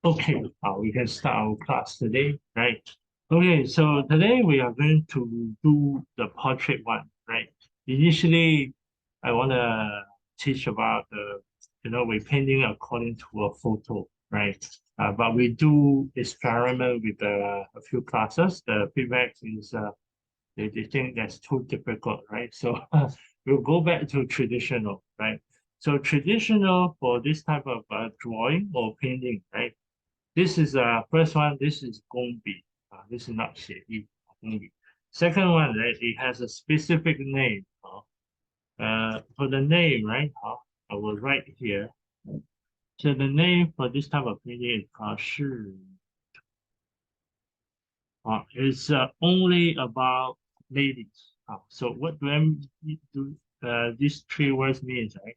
Okay, we can start our class today, right? Okay, so today we are going to do the portrait one, right? Initially, I want to teach about we're painting according to a photo, right? But we do experiment with a few classes. The feedback is they think that's too difficult, right? So we'll go back to traditional, right? So traditional for this type of drawing or painting, right? This is first one. This is Gong Bi. This is not 写意 Gong Bi. Second one, right? It has a specific name. For the name, right? I will write here. So the name for this type of painting is called 是. It's only about ladies. So what do I do? These three words means, right?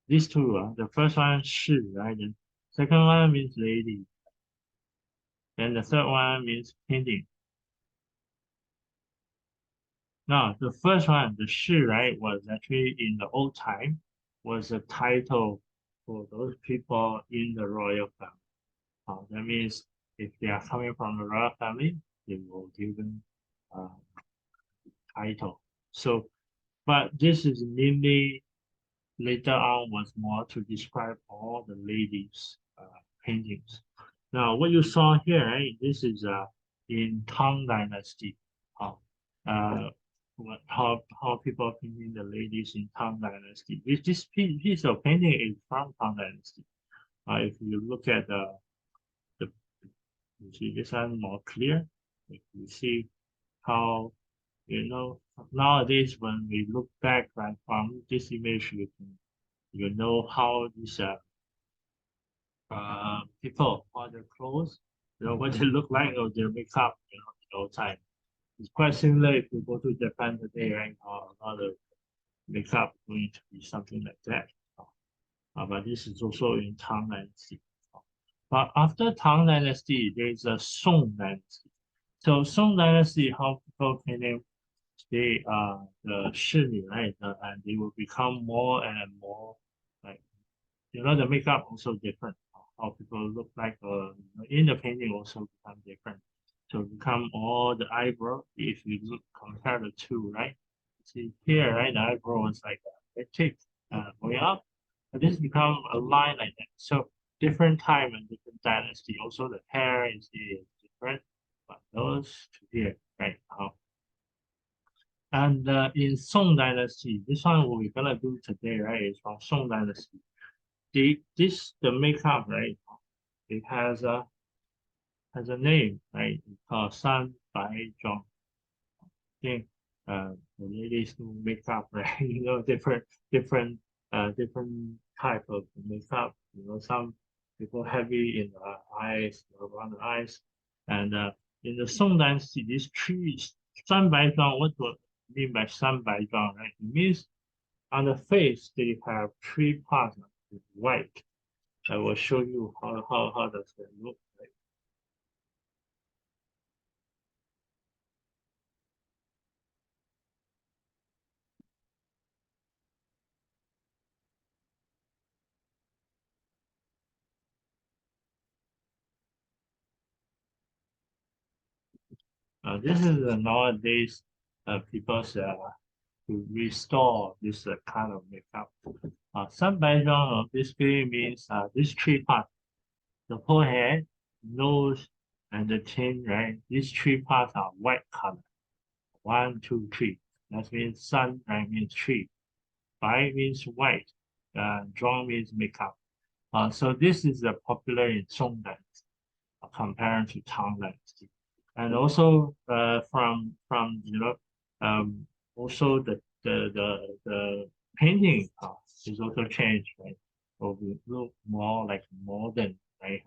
These two. The first one 是, right? The second one means lady. And the third one means painting. Now, the first one, the Shi, right, was actually in the old time, was a title for those people in the royal family. That means if they are coming from the royal family, they will given uh, title. So, but this is mainly later on was more to describe all the ladies' paintings. Now, what you saw here, right, this is in Tang Dynasty. Uh, uh, how people painting the ladies in Tang Dynasty. This piece of painting is from Tang Dynasty. If you look at the you see this one more clear. If you see how nowadays when we look back right from this image, you know how these people or their clothes, what they look like or their makeup, in old time. It's quite similar if you go to Japan today, right? A lot of makeup going to be something like that. But this is also in Tang Dynasty. But after Tang Dynasty, there is a Song Dynasty. So Song Dynasty, how people can name they the 侍女, right? And they will become more and more like the makeup also different. How people look like in the painting also become different. So become all the eyebrow. If you look compare the two, right? See here, right? The eyebrow is like a tick going up, but this become a line like that. So different time and different dynasty. Also the hair is different, but those two here, right? And in Song Dynasty, this one we're gonna do today, right? Is from Song Dynasty. The makeup, right? It has a name, right? It's called San Bai Zhong. Think the ladies do makeup, right? Different different type of makeup. Some people heavy in the eyes, around the eyes, and in the Song Dynasty, these trees, 三白妆, what do I mean by 三白妆, right? It means on the face they have three parts with white. I will show you how does that look like. This is nowadays people's to restore this kind of makeup. Basically means these three parts, the forehead, nose, and the chin, right? These three parts are white color. One, two, three. That means sun, right? Means tree. Bai means white. Zhuang means makeup. So this is popular in Song Dynasty compared to Tang Dynasty. And also from also the painting is also changed, right? So we look more like modern, right?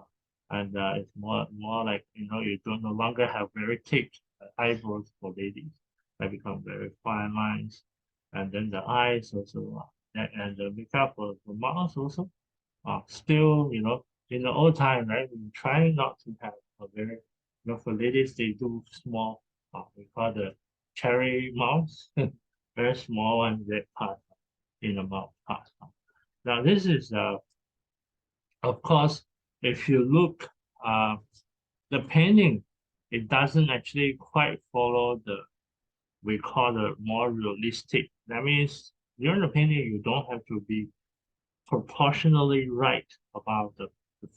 And it's more like you don't no longer have very thick eyebrows for ladies. They become very fine lines, and then the eyes also, and the makeup for mouth also. Still, in the old time, right? We try not to have a very, for ladies, they do small, we call the cherry mouth, very small one, that part in the mouth part. Now, this is, of course, if you look the painting, it doesn't actually quite follow the we call the more realistic. That means during the painting, you don't have to be proportionally right about the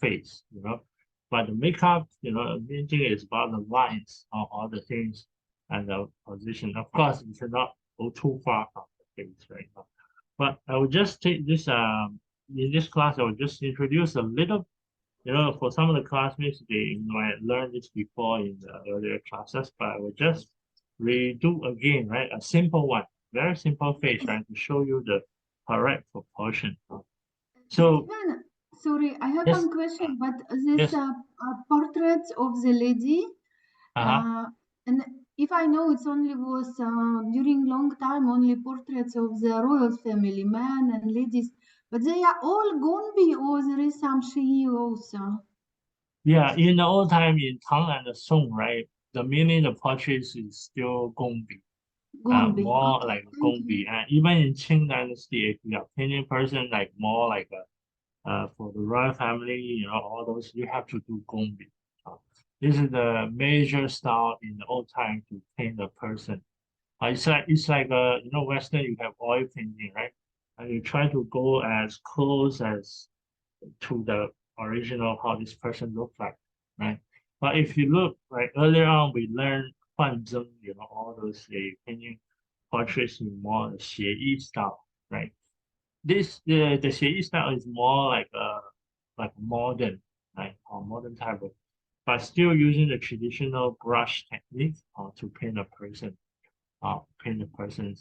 face, you know. But the makeup, you know, the main thing is about the lines or all the things and the position. Of course, you cannot go too far from the face right now. But I will just take this in this class, I will just introduce a little, you know, for some of the classmates, they might learn this before in the earlier classes, but I will just redo again, right? A simple one, very simple face, right? To show you the correct proportion. So Stephen, sorry, I have yes, one question, but this yes, portraits of the lady, uh-huh. uh, and if I know it's only was during long time only portraits of the royal family, men and ladies, but they are all Gombi or there is some Shi also. Yeah, in the old time in Tang and the Song, right? The meaning of portraits is still Gong Bi, Gombi. more Okay, like thank Gong you. Bi. And even in Qing Dynasty, if you are painting person like more like a for the royal family, you know, all those, you have to do Gong Bi. This is the major style in the old time to paint a person. It's like you know, Western you have oil painting, right? And you try to go as close as to the original how this person looked like, right? But if you look like earlier on, we learned Fan Zheng, you know, all those painting portraits in more 写意 style, right? This the 写意 style is more like modern, right? Or modern type of, but still using the traditional brush technique to paint a person's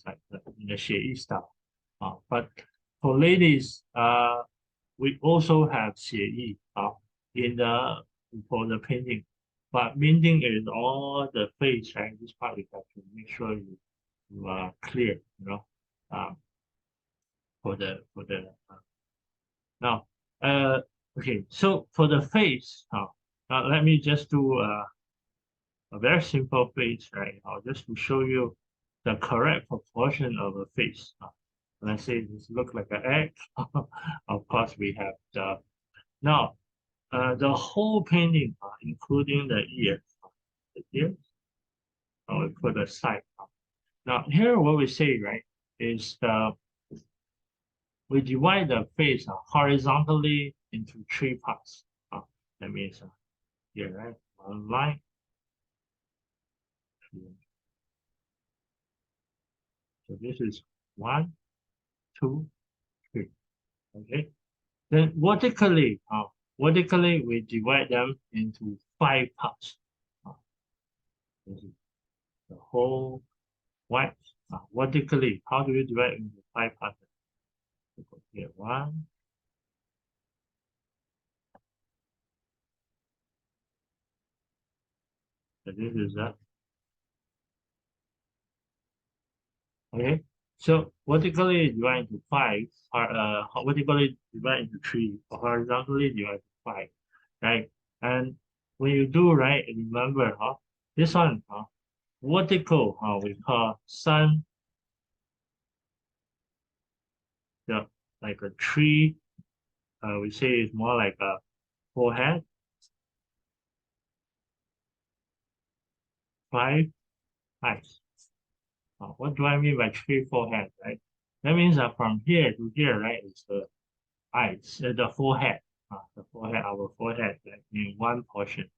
like in the 写意 style. But for ladies, we also have 写意 in the for the painting. But meaning is all the face, right? This part you have to make sure you are clear, you know, um, for the now. Okay, so for the face, let me just do a very simple face, right? Just to show you the correct proportion of a face. Let's say this look like an egg. Of course, we have the now the whole painting, including the ears. The ears, we put aside. Now here, what we say, right, is we divide the face horizontally into three parts. That means here, right, one line, two. So this is one, two, three. Okay. Then vertically we divide them into five parts. Uh, this is the whole white. Vertically, how do you divide into five parts? Here, one. So this is that. Okay. So vertically divide into five, or vertically divide into three, or horizontally divide into five, right? And when you do right, remember, this one, vertical, we call sun, the like a tree. We say it's more like a forehead, five eyes. What do I mean by three forehead, right? That means that from here to here, right, is the eyes, the forehead, our forehead, right, in one portion,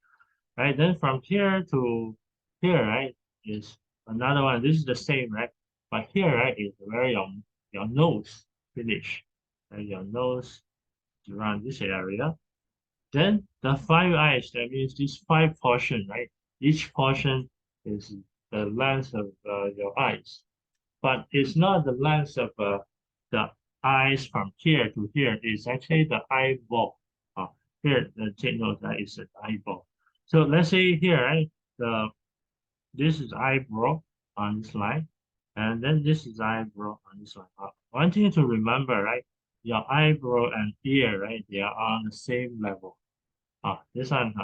right? Then from here to here, right, is another one. This is the same, right? But here, right, is where your nose finish, right? Your nose around this area. Then the five eyes, that means this five portion, right? Each portion is the length of your eyes, but it's not the length of the eyes from here to here. It's actually the eyeball. Here, the take note that is the eyeball. So let's say here, right? The this is eyebrow on this line, and then this is eyebrow on this line. One thing to remember, right? Your eyebrow and ear, right? They are on the same level. This one,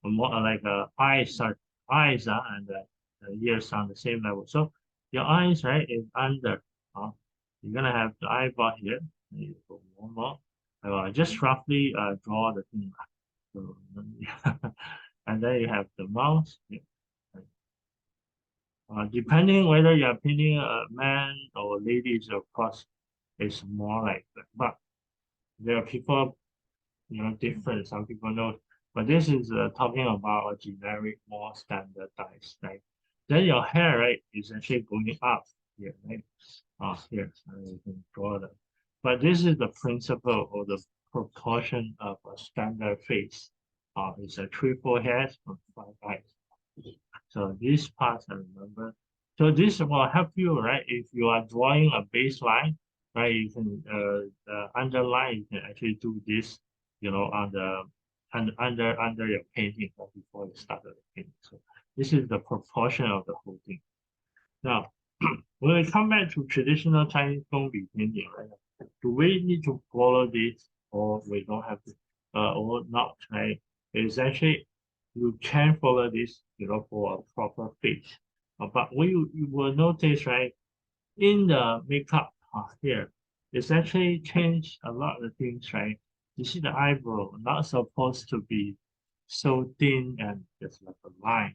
more like eyes and the ears on the same level. So your eyes, right, is under. You're gonna have the eyeball here. You go one more. Just roughly draw the thing. So, and then you have the mouth. Yeah. Depending whether you're painting a man or ladies, of course, it's more like that. But there are people, different. Some people know, but this is talking about a generic, more standardized, right? Then your hair, right, is actually going up here, right? Here, so you can draw that. But this is the principle or the proportion of a standard face. It's a three foreheads and five eyes. So these parts I remember. So this will help you, right? If you are drawing a baseline, right? You can the underline. You can actually do this, on the under your painting before you start the painting. So this is the proportion of the whole thing. Now, when we come back to traditional Chinese Gong Bi painting, right? Do we need to follow this, or we don't have to, or not, right? It's actually you can follow this, for a proper face. But what you will notice, right, in the makeup here, it's actually changed a lot of things, right? You see the eyebrow not supposed to be so thin and just like a line,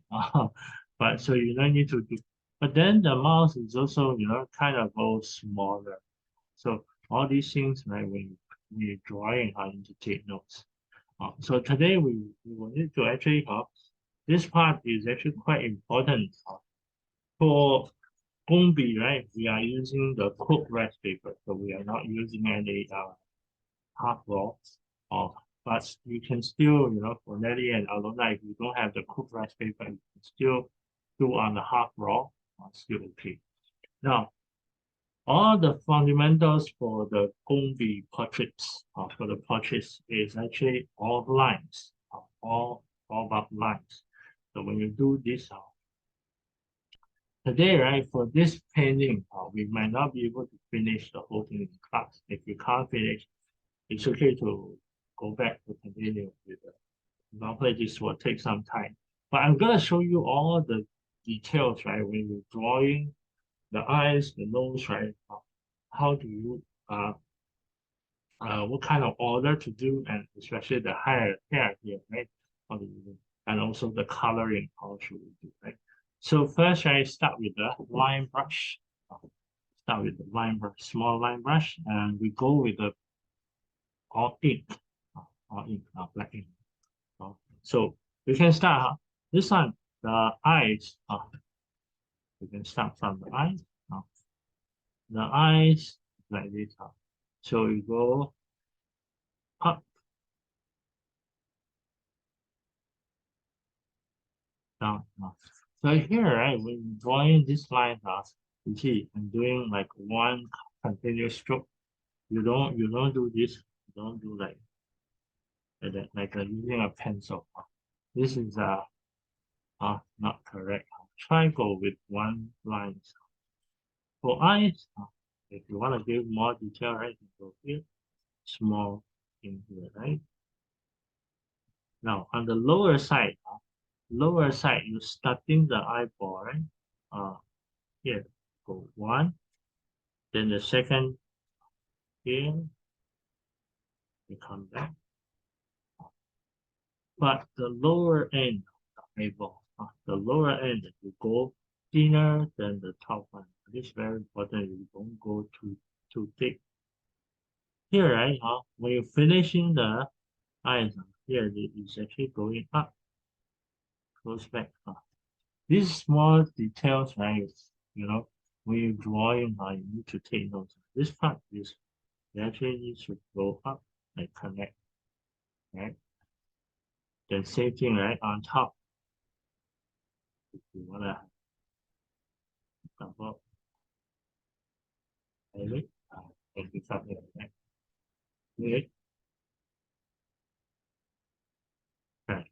but so you don't need to do. But then the mouth is also, kind of go smaller. So all these things, right, when you're drawing, you need to take notes. So today we will need to actually, this part is actually quite important for Gongbi, right? We are using the cooked rice paper, so we are not using any half raw. But you can still, for Nelly and Alona, if you don't have the cooked rice paper, you can still do on the half raw, still okay. Now, all the fundamentals for the Gongbi portraits, for the portraits is actually all lines, all about lines. So when you do this, today, right, for this painting, we might not be able to finish the whole thing in class. If you can't finish, it's okay to go back to continue with the normally this will take some time. But I'm gonna show you all the details, right? When you're drawing the eyes, the nose, right? How do you what kind of order to do, and especially the hair here, right? How do you do? And also the coloring, how should we do, right? So first, I start with the line brush. Start with the line brush, small line brush, and we go with the all ink, all ink, black ink. So we can start this one, the eyes. We can start from the eyes. The eyes like this. So we go up, down. So here, right, when drawing this line, you see, I'm doing like one continuous stroke. You don't do this. You don't do like that, like using a pencil. This is not correct. Try go with one line. For eyes, if you want to give more detail, right, you go here, small in here, right? Now on the lower side, you're starting the eyeball, right? Here, go one, then the second here, you come back. But the lower end of the eyeball, the lower end, you go thinner than the top one. This is very important. You don't go too thick. Here, right? When you're finishing the eyes, here it is actually going up, goes back. These small details, right? When you're drawing, you need to take notes. This part is you actually need to go up and connect, right? Then same thing, right? On top, if you wanna double edit, maybe something like that. Okay. Right.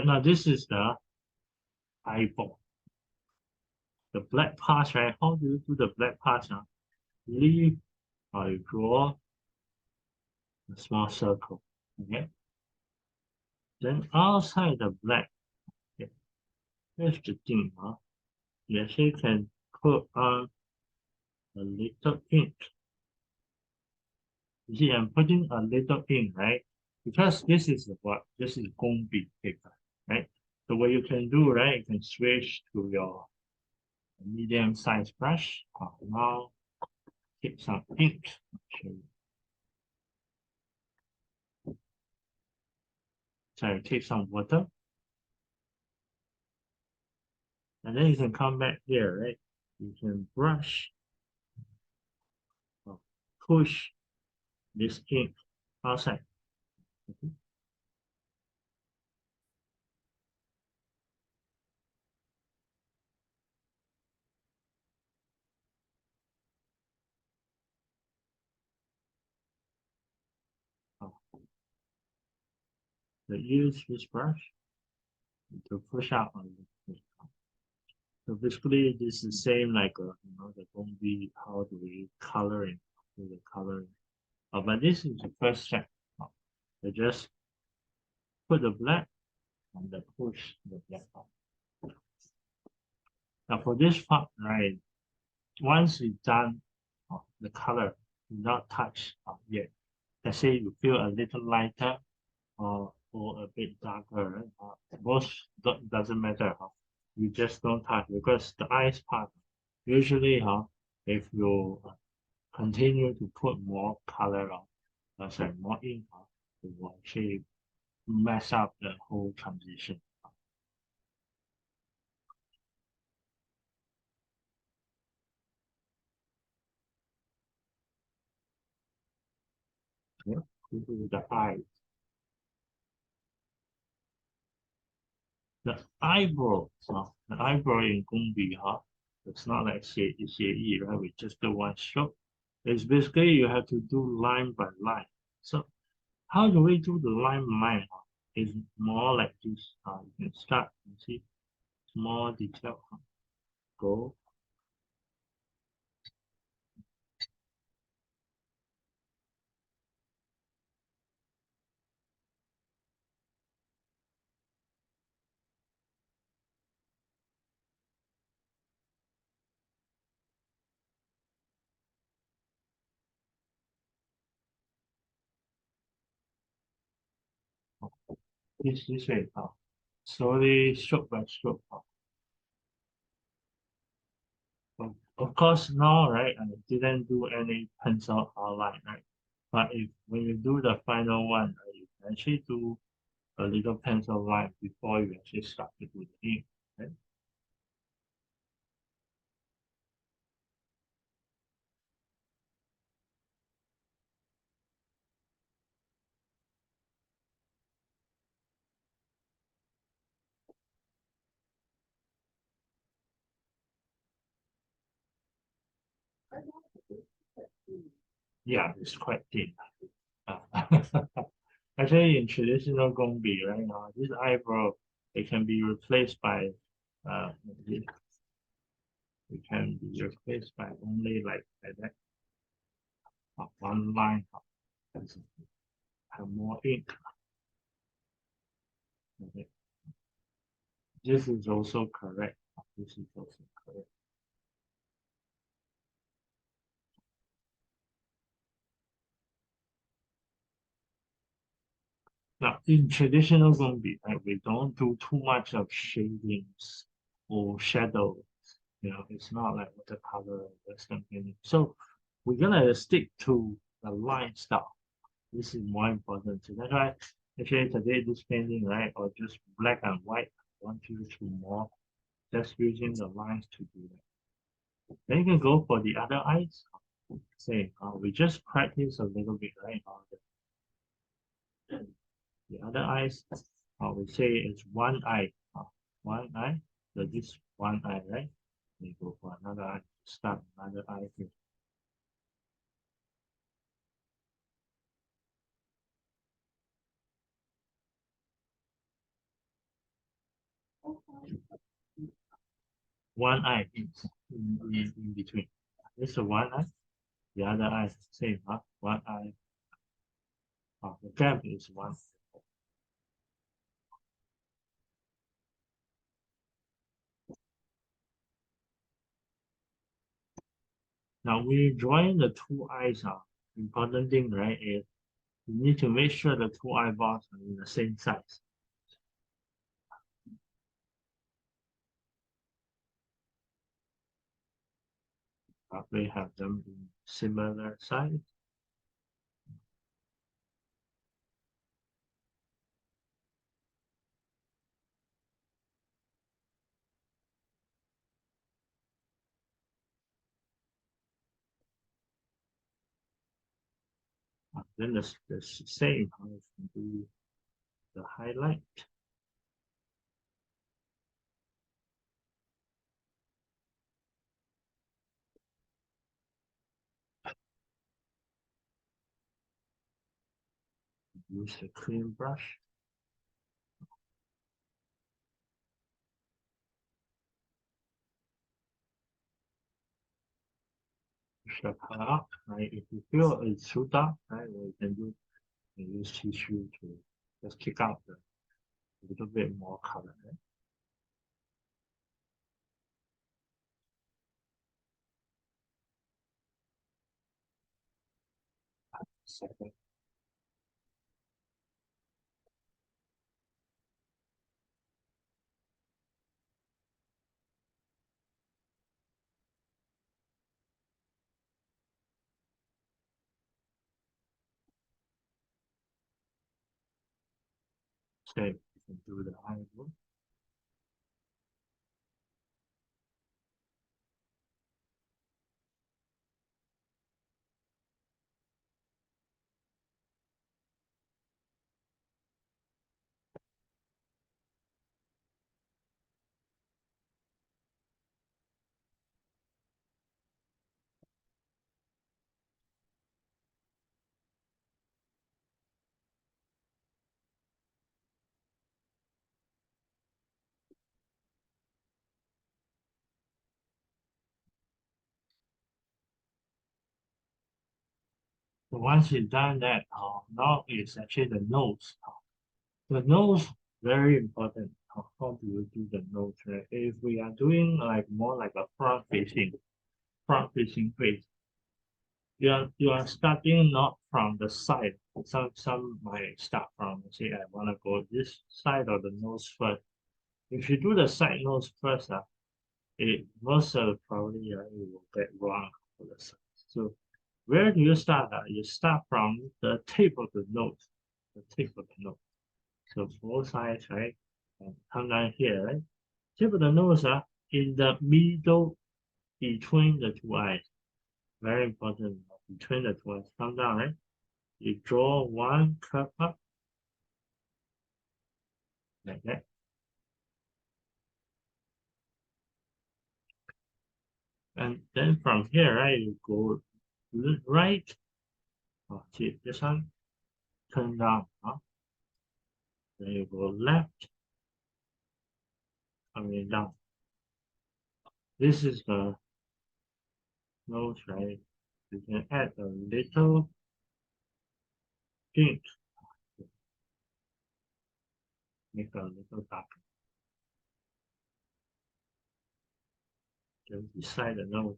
Now this is the eyeball. The black parts, right? How do you do the black parts now? Leave or you draw a small circle. Okay. Then outside the black, okay, here's the thing, you actually can put on a little ink. You see, I'm putting a little ink, right? because this is what this is Gong Bi Figure, right? So what you can do, right? You can switch to your medium sized brush. Now take some ink. Show you. Sorry, take some water, and then you can come back here, right? You can brush, push this ink outside. Okay? So use this brush to push out on the. So basically, this is the same like the Gong Bi. How do we coloring? Do the coloring? But this is the first step. So just put the black and then push the black out. Now for this part, right? Once you've done the color, do not touch yet. Let's say you feel a little lighter or a bit darker, right? Both doesn't matter. You just don't touch because the eyes part usually, if you continue to put more color on, sorry, more ink, it will actually mess up the whole transition. Yeah, this is the eye. The eyebrow, the eyebrow in Gong Bi, it's not like 写意, right? We just do one stroke. It's basically you have to do line by line. So how do we do the line by line? It's more like this. You can start and see more detail. Go. This way. Slowly, stroke by stroke. Of course, now, right, I didn't do any pencil outline, right? But if when you do the final one, right, you can actually do a little pencil line before you actually start to do the ink, right? Yeah, it's quite thin. Uh, Actually, in traditional Gong Bi, right now, this eyebrow, it can be replaced by, uh, it, it can be replaced by only like that, one line, have more ink. Okay. This is also correct. This is also correct. Now, in traditional Gong Bi, right, we don't do too much of shadings or shadows. It's not like watercolor or Western painting. So we're gonna stick to the line style. This is more important. So that's why actually today this painting, right, or just black and white, I want you to more just using the lines to do that. Then you can go for the other eyes. Say, we just practice a little bit, right? The other eyes, we say it's one eye, one eye. So this one eye, right? We go for another eye. Start another eye here. One eye in between. This is one eye. The other eye same, one eye. The gap is one. Now we join the two eyes. Important thing, right, is You need to make sure the two eyeballs are in the same size. Probably have them in similar size. Then the same how you can do the highlight. Use the clean brush. Push the color up, right? If you feel it's too dark, right, what you can do, you use tissue to just kick out the little bit more color. Right? Second, same, you can do the eyebrow. So once you've done that, now it's actually the nose. The nose, very important. How do you do the nose, right? If we are doing like more like a front facing face, you are starting not from the side. Some might start from say I want to go this side of the nose first. If you do the side nose first, it most probably it will get wrong for the side. So where do you start? You start from the tip of the nose, the tip of the nose. So both sides, right? And come down here, right? Tip of the nose in the middle between the two eyes. Very important. Between the two eyes. Come down, right? You draw one curve up like that. And then from here, right, you go right. See this one, turn down. Then you go left, coming down. This is the nose, right? You can add a little pink, make a little darker. Then beside the nose,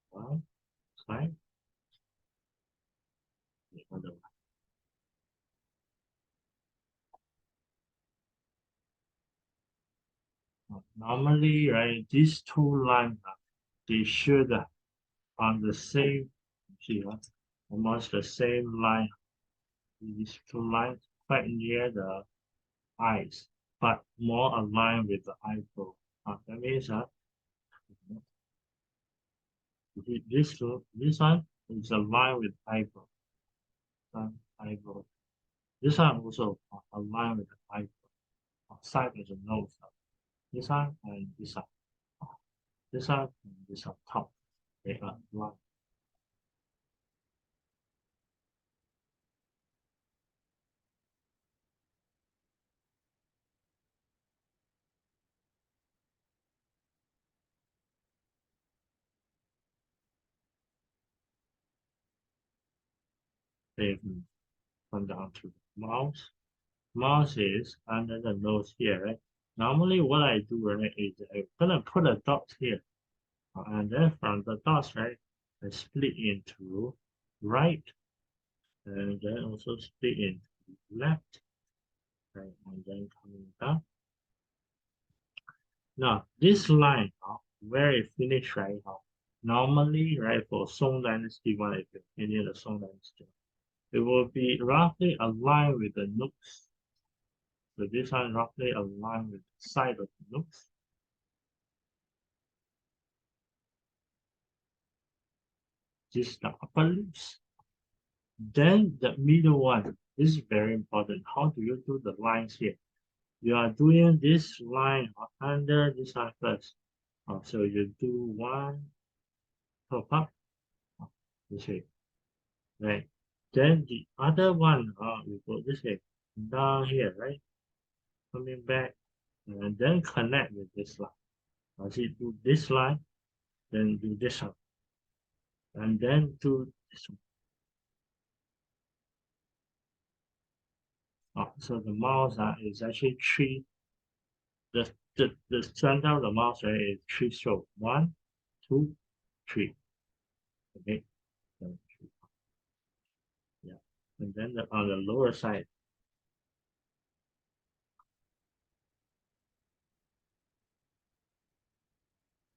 one side, the other one. Normally, right, these two lines, they should on the same, see, almost the same line. These two lines quite near the eyes, but more aligned with the eyebrow. That means this one is aligned with eyebrow. Eyebrow. This one also aligned with the eyebrow. Side of the nose. This one and this one. This one and this one top. They are aligned. They come down to the mouth. Mouth is under the nose here, right? Normally what I do, right, is I'm gonna put a dot here. And then from the dots, right, I split into right and then also split in left, right, and then coming down. Now this line, where it finished, right, normally, right, for Song Dynasty one, if you finish the Song Dynasty, it will be roughly aligned with the nooks. So this one roughly aligned with the side of the nooks. This is the upper lips. Then the middle one, this is very important. How do you do the lines here? You are doing this line under this line first. So you do one top up this way, right? Then the other one, you go this way, down here, right? Coming back, and then connect with this line. So you do this line, then do this one, and then do this one. So the mouse is actually three. The center of the mouse, right, is three strokes. One, two, three. Okay. So, yeah. And then on the lower side,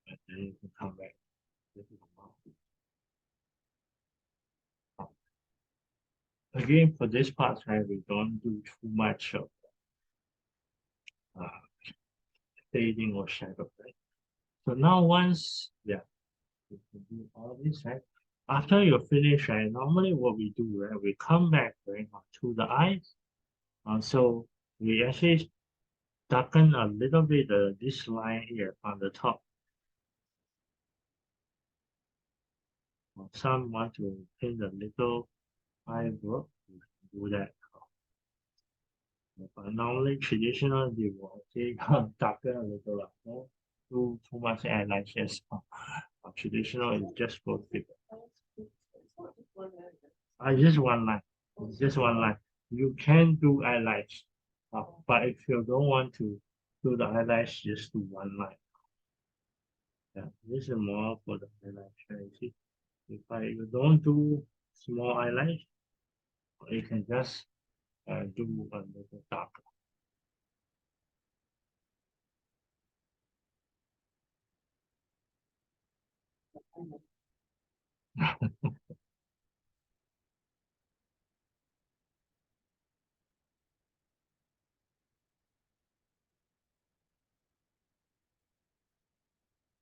and then you can come back. This is the mouse. Again, for this part, right, we don't do too much of uh, fading or shadow, right? So now once, yeah, you can do all this, right? After you finish, right, normally what we do, right, we come back, right, to the eyes. So we actually darken a little bit this line here on the top. Some want to paint a little eyebrow, do that. But normally traditional they will actually darken a little, don't do too much eyelashes. Traditional is just for figure. Just one line. Just one line. You can do eyelash, but if you don't want to do the eyelash, just do one line. Yeah, this is more for the eyelash. Right? See, if you don't do small eyelash, you can just do a little darker.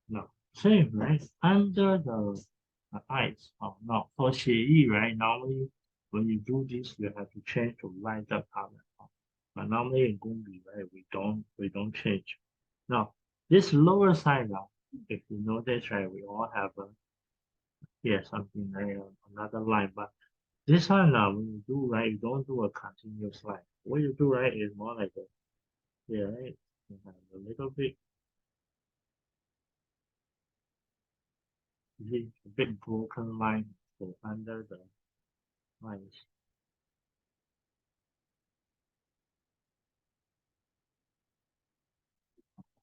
No, same, right? Under the eyes. No, for 写意, right? Normally, when you do this, you have to change to light up color. But normally in Gong Bi, right, we don't change. Now, this lower side now, if you notice, right, we all have here something like another line, but this one now, when you do, right, you don't do a continuous line. What you do, right, is more like a, yeah, right, you have a little bit, a bit broken line for under the lines.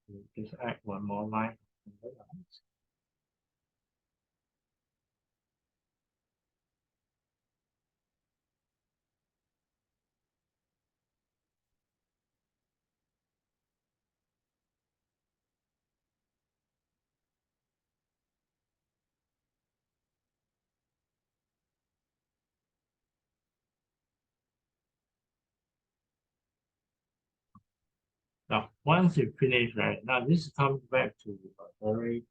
You just add one more line on the lines. Now, once you finish, right, now this comes back to a very,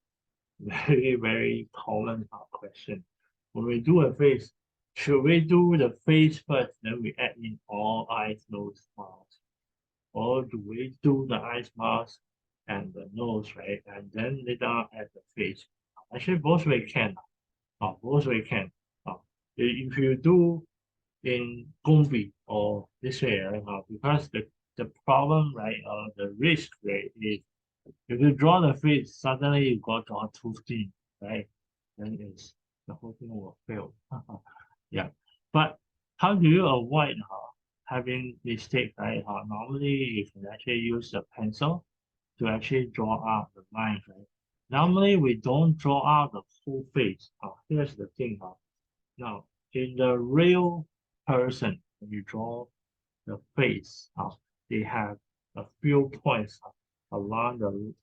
very, very common question. When we do a face, should we do the face first, then we add in all eyes, nose, mouth? Or do we do the eyes, mouth, and the nose, right? And then later on add the face? Actually, both way can. Both way can. If you do in Gong Bi or this way, right? Because the problem, right, the risk, right, is if you draw the face, suddenly you got draw too thin, right? Then it's the whole thing will fail. Yeah. But how do you avoid having mistake, right? Normally you can actually use the pencil to actually draw out the lines, right? Normally we don't draw out the whole face. Here's the thing. Now in the real person, when you draw the face, they have a few points along the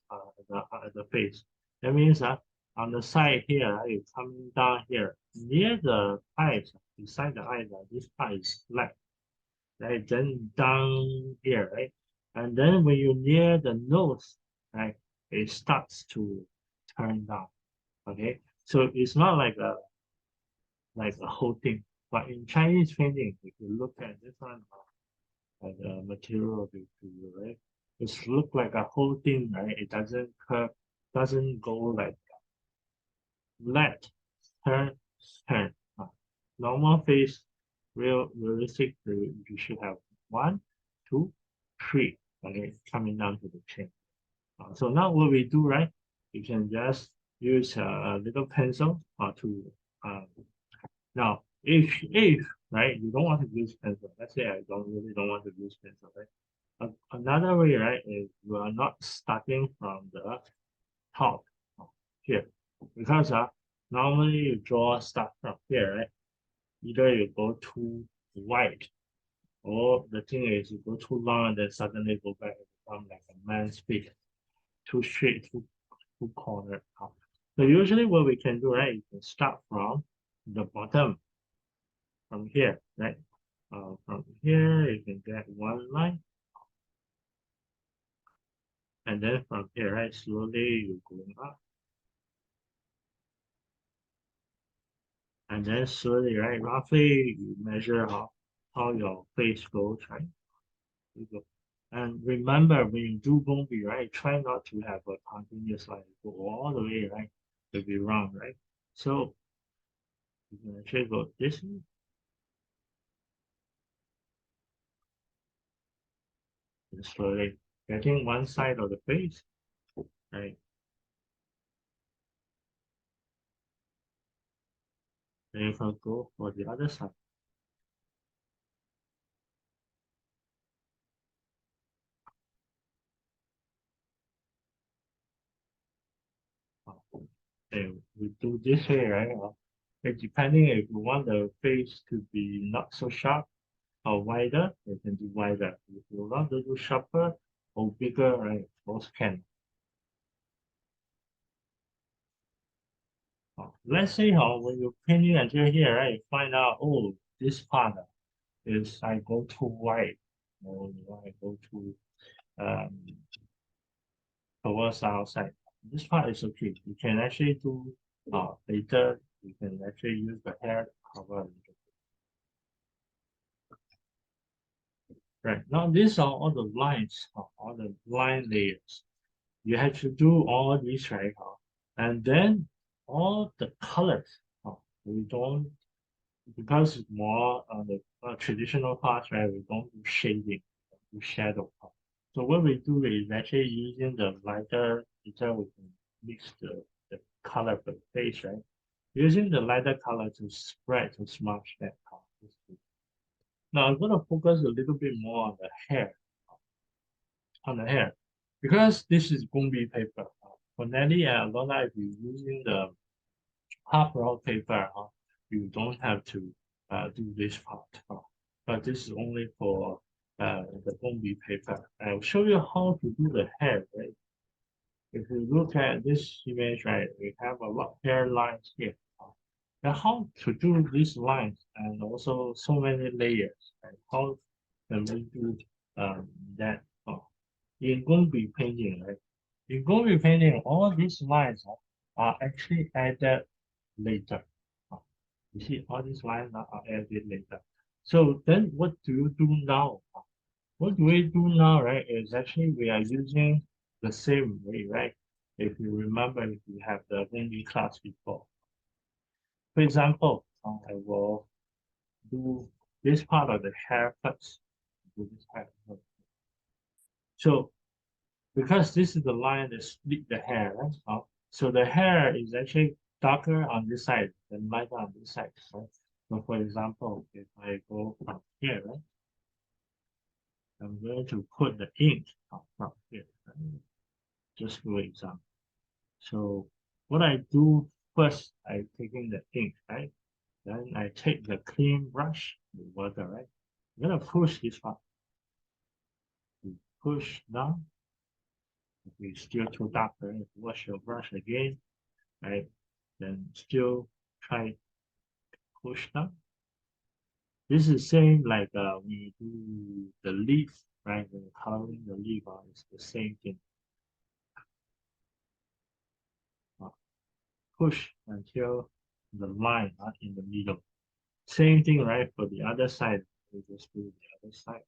face. That means that on the side here, right, coming down here near the eyes, beside the eyes, this part is flat, right? Then down here, right? And then when you're near the nose, right, it starts to turn down. Okay, so it's not like a whole thing. But in Chinese painting, if you look at this one, like the material of it, right, it's look like a whole thing, right? It doesn't curve, doesn't go like left, turn, turn. Normal face, realistic, you should have one, two, three. Okay, coming down to the chin. So now what we do, right? You can just use a little pencil to uh, now if right you don't want to use pencil. Let's say I don't want to use pencil, right? Another way, right, is you are not starting from the top here because normally you draw start from here, right? Either you go too wide or the thing is you go too long and then suddenly go back and become like a man's feet, too straight, too cornered out. So usually what we can do, right, you can start from the bottom, from here, right? From here, you can get one line, and then from here, right, slowly you going up, and then slowly, right, roughly you measure how your face goes, right? You go. And remember, when you do Gong Bi, right, try not to have a continuous line go all the way, right, to be wrong, right? So you can actually go this way, and slowly getting one side of the face, right? Then you can go for the other side. And we do this way, right? Depending if you want the face to be not so sharp or wider, you can do wider. If you want to do sharper or bigger, right, both can. Let's say when you're painting until here, right, you find out, oh, this part is I go too wide, or I go too um, towards the outside. This part is okay. You can actually do later. You can actually use the hair to cover a little bit. Right now, these are all the lines, all the line layers. You have to do all these, right? And then all the colors. We don't because it's more on the traditional parts, right? We don't do shading, we do shadow part. So what we do is actually using the lighter, so we can mix the color of the face, right? Using the lighter color to spread to smudge that color. Now I'm gonna focus a little bit more on the hair, because this is Gong Bi paper. For Nelly and Alona, if you're using the half roll paper, you don't have to do this part. But this is only for the Gong Bi paper. I'll show you how to do the hair, right? If you look at this image, right, we have a lot of hair lines here. Now, how to do these lines and also so many layers, and how can we do that in Gong Bi painting, right? In Gong Bi painting, all these lines are actually added later. Uh, You see, all these lines are added later. So then what do you do now? What do we do now, right, is actually we are using the same way, right? If you remember, if you have the Gong Bi class before. For example, I will do this part of the hair first. Do this hair first. So because this is the line that split the hair, right? So the hair is actually darker on this side than lighter on this side, right? So for example, if I go from here, right, I'm going to put the ink from here, right? Just for example. So what I do first, I taking the ink, right? Then I take the clean brush water, right? You're gonna push this part. You push down. If it's still too dark, right? Wash your brush again, right? Then still try push down. This is same like we do the leaf, right? When coloring the leaf, it's the same thing. Uh, push until the line in the middle. Same thing, right? For the other side, we just do the other side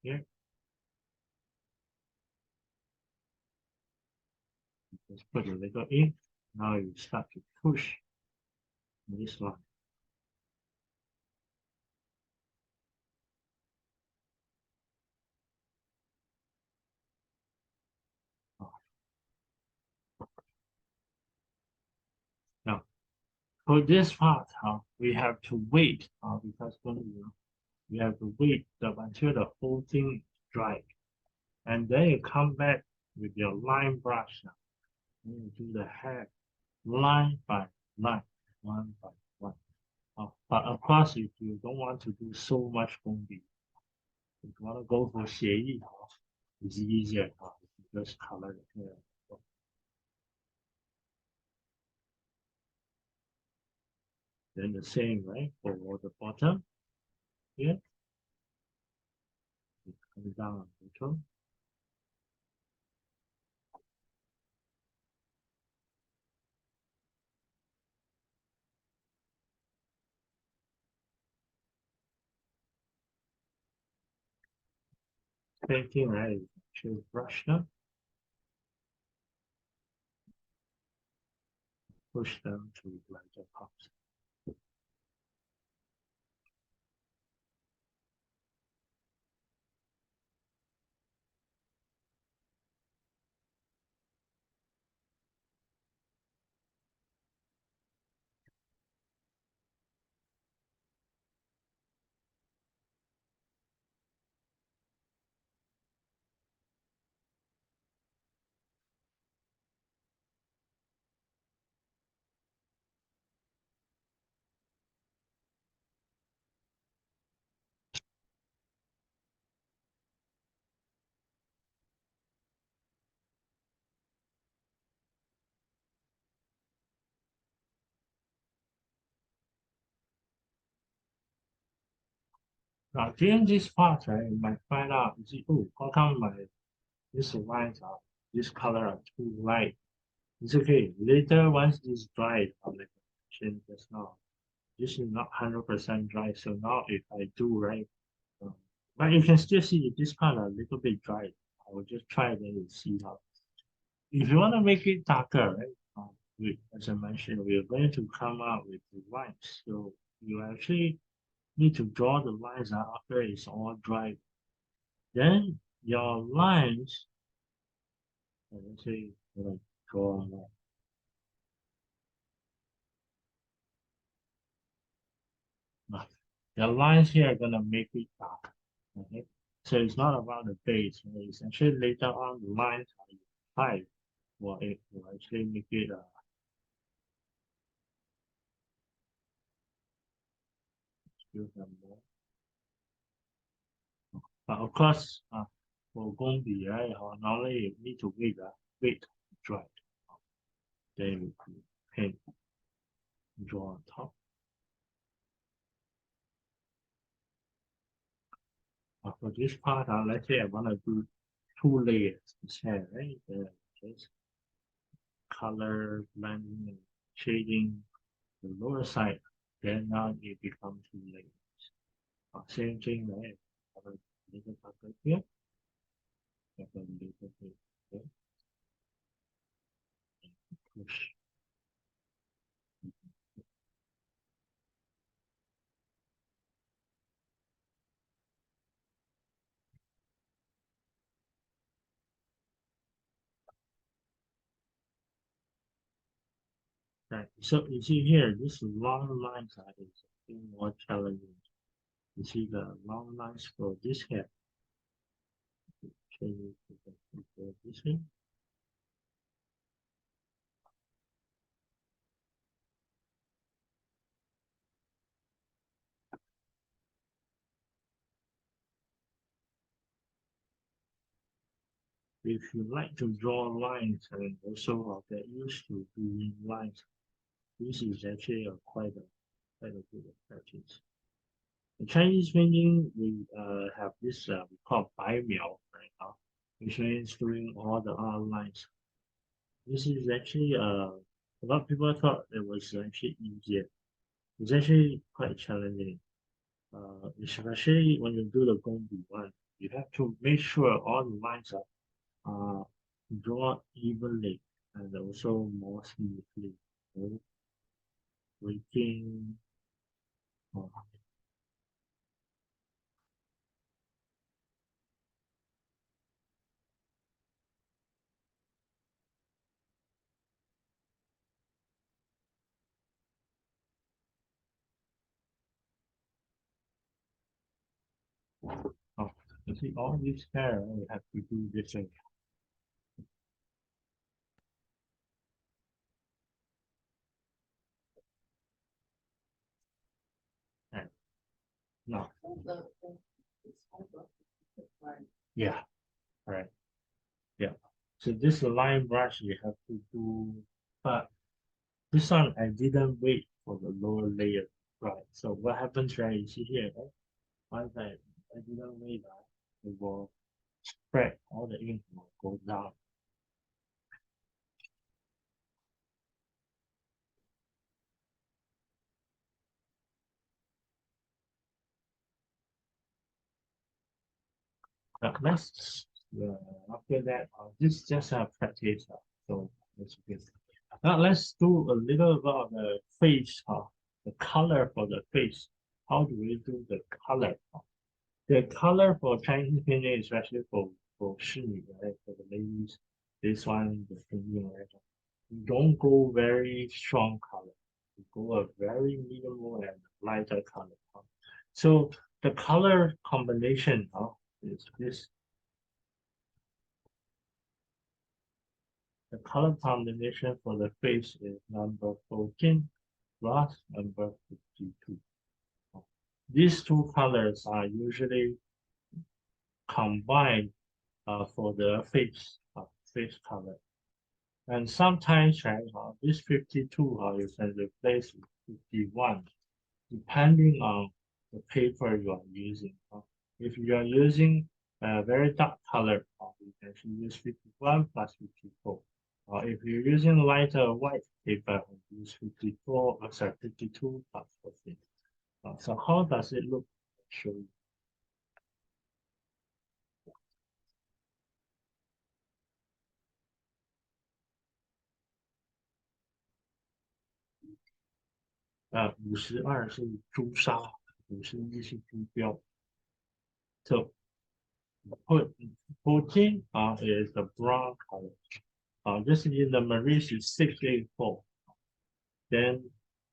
here. Just put a little ink. Now you start to push this line. Now, for this part, we have to wait because we have to wait until the whole thing is dry. And then you come back with your line brush now. And you do the hair line by line, one by one. But of course, if you don't want to do so much Gong Bi, if you want to go for 写意, it's easier. You just color the hair. Then the same, right? For the bottom here, it comes down neutral. Same thing, right? To brush them, push them to like the pops. Now during this part, right, you might find out, you see, oh, how come my these lines are this color are too light? It's okay. Later, once this dry, like I mentioned just now, this is not 100% dry. So now if I do right, um, but you can still see this part a little bit dry. I will just try then you see how. If you want to make it darker, right? As I mentioned, we are going to come out with the lines. So you actually need to draw the lines out after it's all dry. Then your lines, let's say, like draw a line. Now, the lines here are gonna make it dark. Okay, so it's not about the base. Right? It's actually later on the lines are high, or it will actually make it still have more. But of course, for Gong Bi, right, normally you need to wait to dry. Then we can paint, draw on top. For this part, let's say I want to do 2 layers instead, right? Just color, blending, and shading the lower side. Then now it becomes 2 layers. Same thing, right? Have a little bucket here, have a little bit here, push. Right. So you see here, this long lines are is more challenging. You see the long lines for this hair. Change it to this one. if you like to draw lines and also get used to doing lines, this is actually quite a good practice. In Chinese painting, we have this we call Bai Miao right now, which means doing all the lines. This is actually a lot of people thought it was actually easier. It's actually quite challenging, especially when you do the Gong Bi one. You have to make sure all the lines are drawn evenly and also more smoothly. So breaking, uh, oh, you see all these hair, we have to do this thing. And now, yeah, right, yeah. So this line brush you have to do, but this one I didn't wait for the lower layer, right? So what happens, right? You see here, right? Once I didn't wait that, it will spread, all the ink will go down. Let's after that, this is just a practice, so that's good. Now let's do a little about the face, the color for the face. How do we do the color? The color for Chinese painting, especially for 仕女, right? For the ladies, this one, the painting, right? You don't go very strong color. You go a very minimal and lighter color. So the color combination is this. The color combination for the face is number 14 plus number 52. These two colors are usually combined for the face color. And sometimes, right, this 52 you can replace with 51, depending on the paper you are using. If you are using a very dark color, you can actually use 51 plus 54. If you're using lighter white paper, use 54, sorry, 52 plus 14. So how does it look? Show you. 52是朱砂，51是朱标。So put 14 is the brown color. This is in the Maurice is 684. Then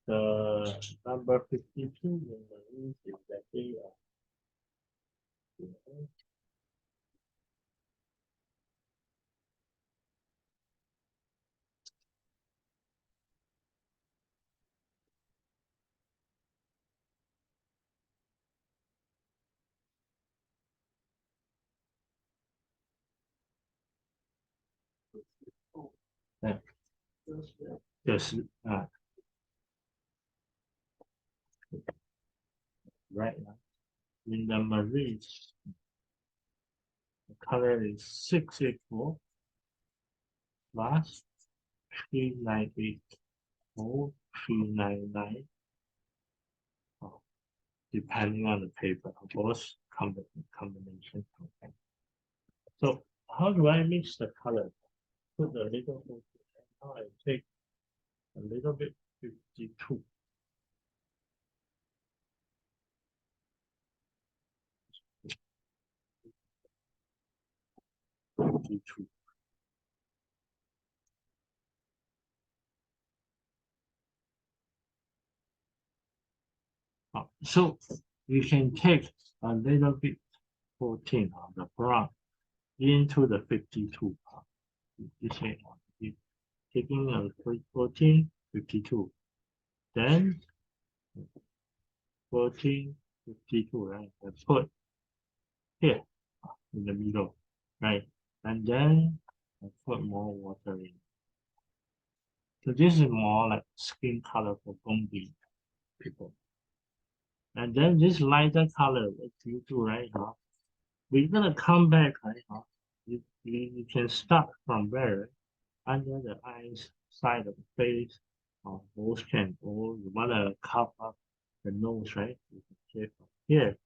the number 52 in the Maurice is actually uh, 就是 right now in the Maurice the color is 684 plus 398 or 399 depending on the paper, both combination. Okay. So how do I mix the color? Put a little bit, now I take a little bit 52. 52. So you can take a little bit 14 of the brown into the 52. You say taking a 14, 52. Then 14, 52, right? And put here in the middle, right? and then I put more water in. So this is more like skin color for Gong Bi people. And then this lighter color, what you do, right? We're gonna come back, right? You can start from where under the eyes, side of the face, or both can, or you wanna cover the nose, right? You can take from here,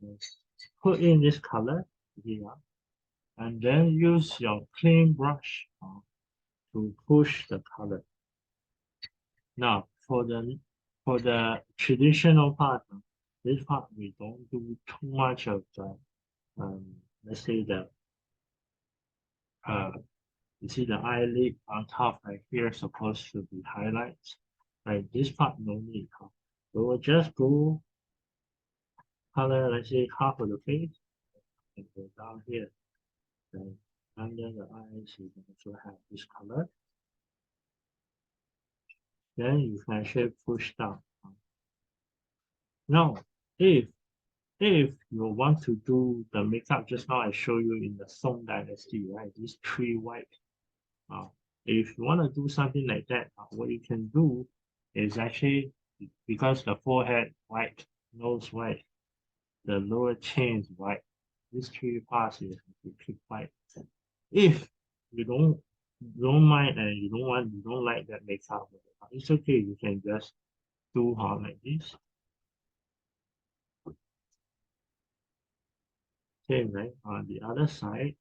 put in this color here, and then use your clean brush to push the color. Now for the traditional part, this part we don't do too much of the let's say the uh you see the eyelid on top right here supposed to be highlights. Right, this part no need. We will just go color, let's say half of the face and go down here. Then under the eyes you can also have this color. Then you can actually push down. Now if you want to do the makeup, just now I show you in the Song Dynasty, right? These three white. Uh, if you want to do something like that, what you can do is actually because the forehead white, nose white, the lower chin is white. These three parts is you keep white. If you don't mind and you don't like that makeup, it's okay. You can just do like this. Same, right? On the other side.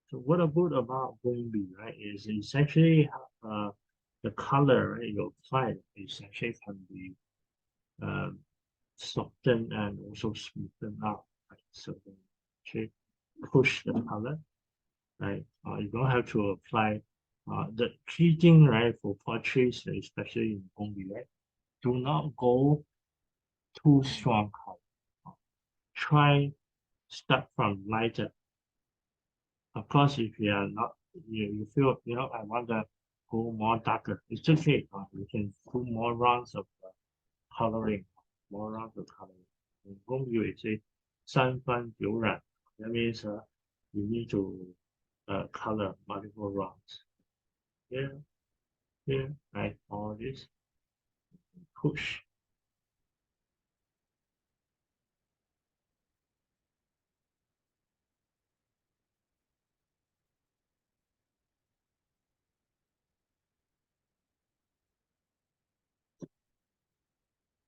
So what about Gong Bi, right? Is essentially the color, right? You apply essentially can be um, softened and also smoothened out, right? So then actually push the color, right? You don't have to apply the key thing, right, for portraits, especially in Gong Bi, right? Do not go too strong color. Try start from lighter. Of course, if you are not, you feel, I want to go more darker. It's okay. You can do more rounds of coloring, more rounds of coloring. In Gong Yu, it says 三番有染. That means you need to color multiple rounds. Here, here, right? All this push.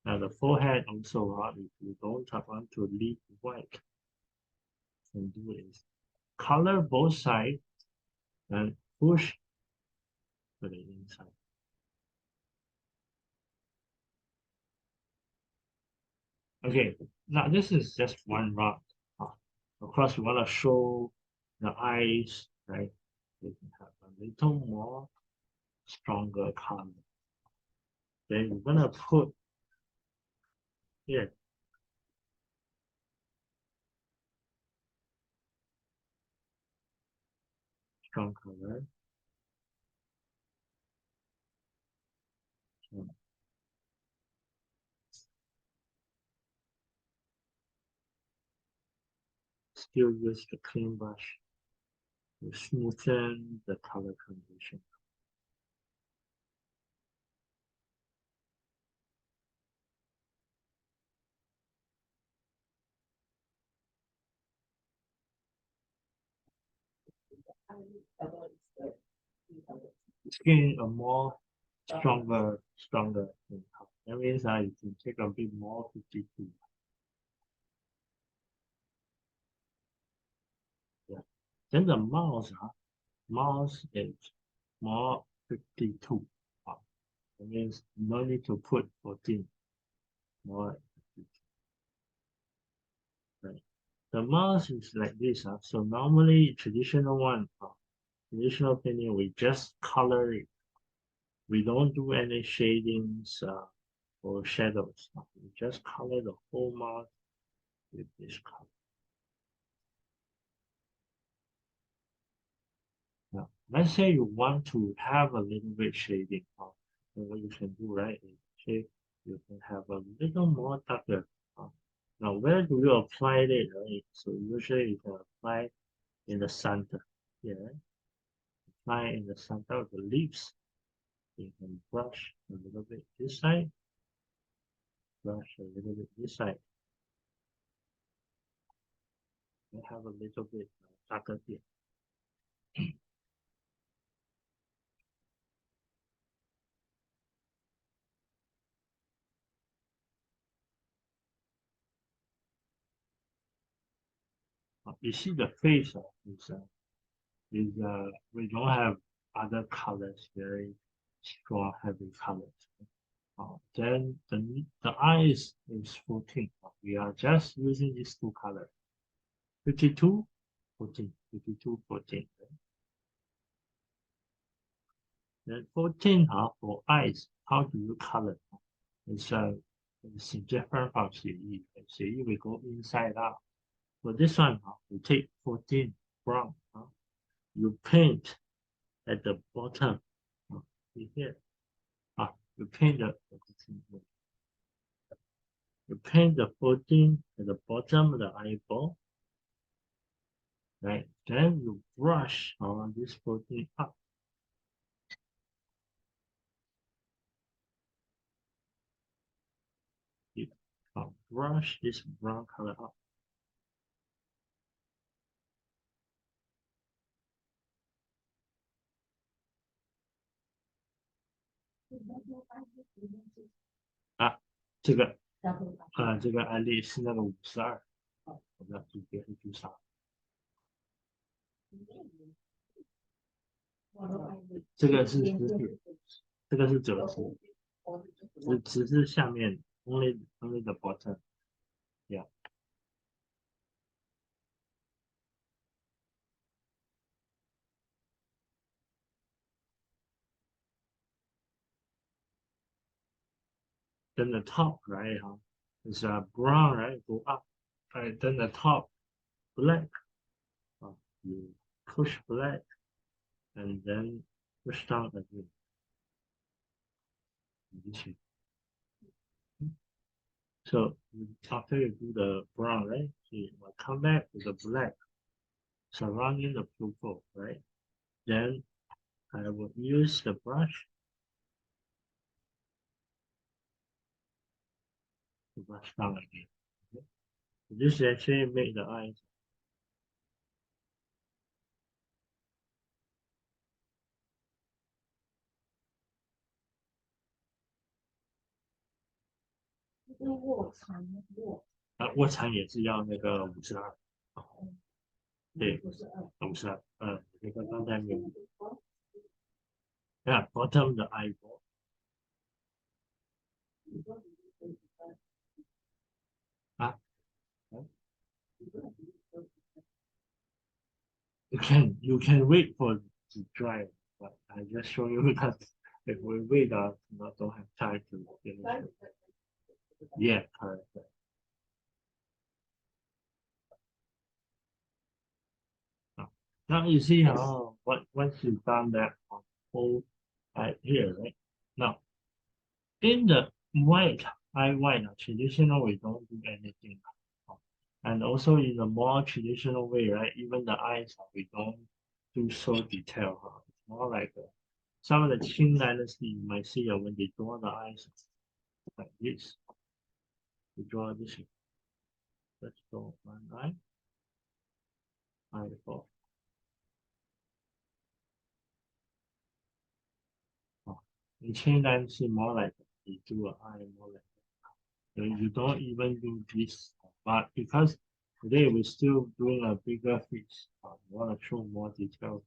Now the forehead also, if you don't want to leave white, you can do is color both sides and push to the inside. Okay, now this is just one round. Of course, we want to show the eyes, right? We can have a little more stronger color. Then we're gonna put here strong color. So still use the clean brush to smoothen the color combination. Skin a more stronger in color. That means you can take a bit more 52. Yeah. Then the mouse is more 52. That means no need to put 14 more. Right. The mouse is like this. So normally traditional one, traditional painting, we just color it. We don't do any shadings or shadows. We just color the whole mouse with this color. Now, let's say you want to have a little bit shading. Then what you can do, right, is okay, you can have a little more darker. Now, where do you apply it, right? So usually you can apply in the center here. Line in the center of the leaves. You can brush a little bit this side, brush a little bit this side. I have a little bit darker here. You see the face is we don't have other colors, very strong heavy colors. Then the eyes is 14. We are just using these two colors. 52, 14, 52, 14. Right? Then 14 for eyes, how do you color? It's different from 写意. 写意 we go inside out. For this one, we take 14 brown. You paint at the bottom. Here. You paint the 14 at the bottom of the eyeball. Right? Then you brush on this 14 up. You brush this brown color up.这个案例是那个52，我们要注别是注啥？这个是直视，这个是折直，直是下面 only the bottom， yeah。Then the top, right? Is brown, right? Go up. Right. Then the top, black. You push black, and then push down again. So after you do the brown, right? You will come back to the black, surrounding the pupil, right? Then I will use the brush to brush down again. Okay? This actually make the eyes.卧蚕也是要那个52，对，52，那个刚才没有。Yeah, bottom the eyeball. You can wait for it to dry, but I just show you because if we wait, don't have time to finish it. Yeah, correct. Now you see how once you've done that whole here, right? Now in the white, traditional we don't do anything. And also in the more traditional way, right? Even the eyes, we don't do so detailed. It's more like some of the Qing dynasty you might see when they draw the eyes like this. They draw this. Let's draw one eyeball. In Qing dynasty, more like they do an eye more like that. You don't even do this, but because today we're still doing a bigger fish, we want to show more details.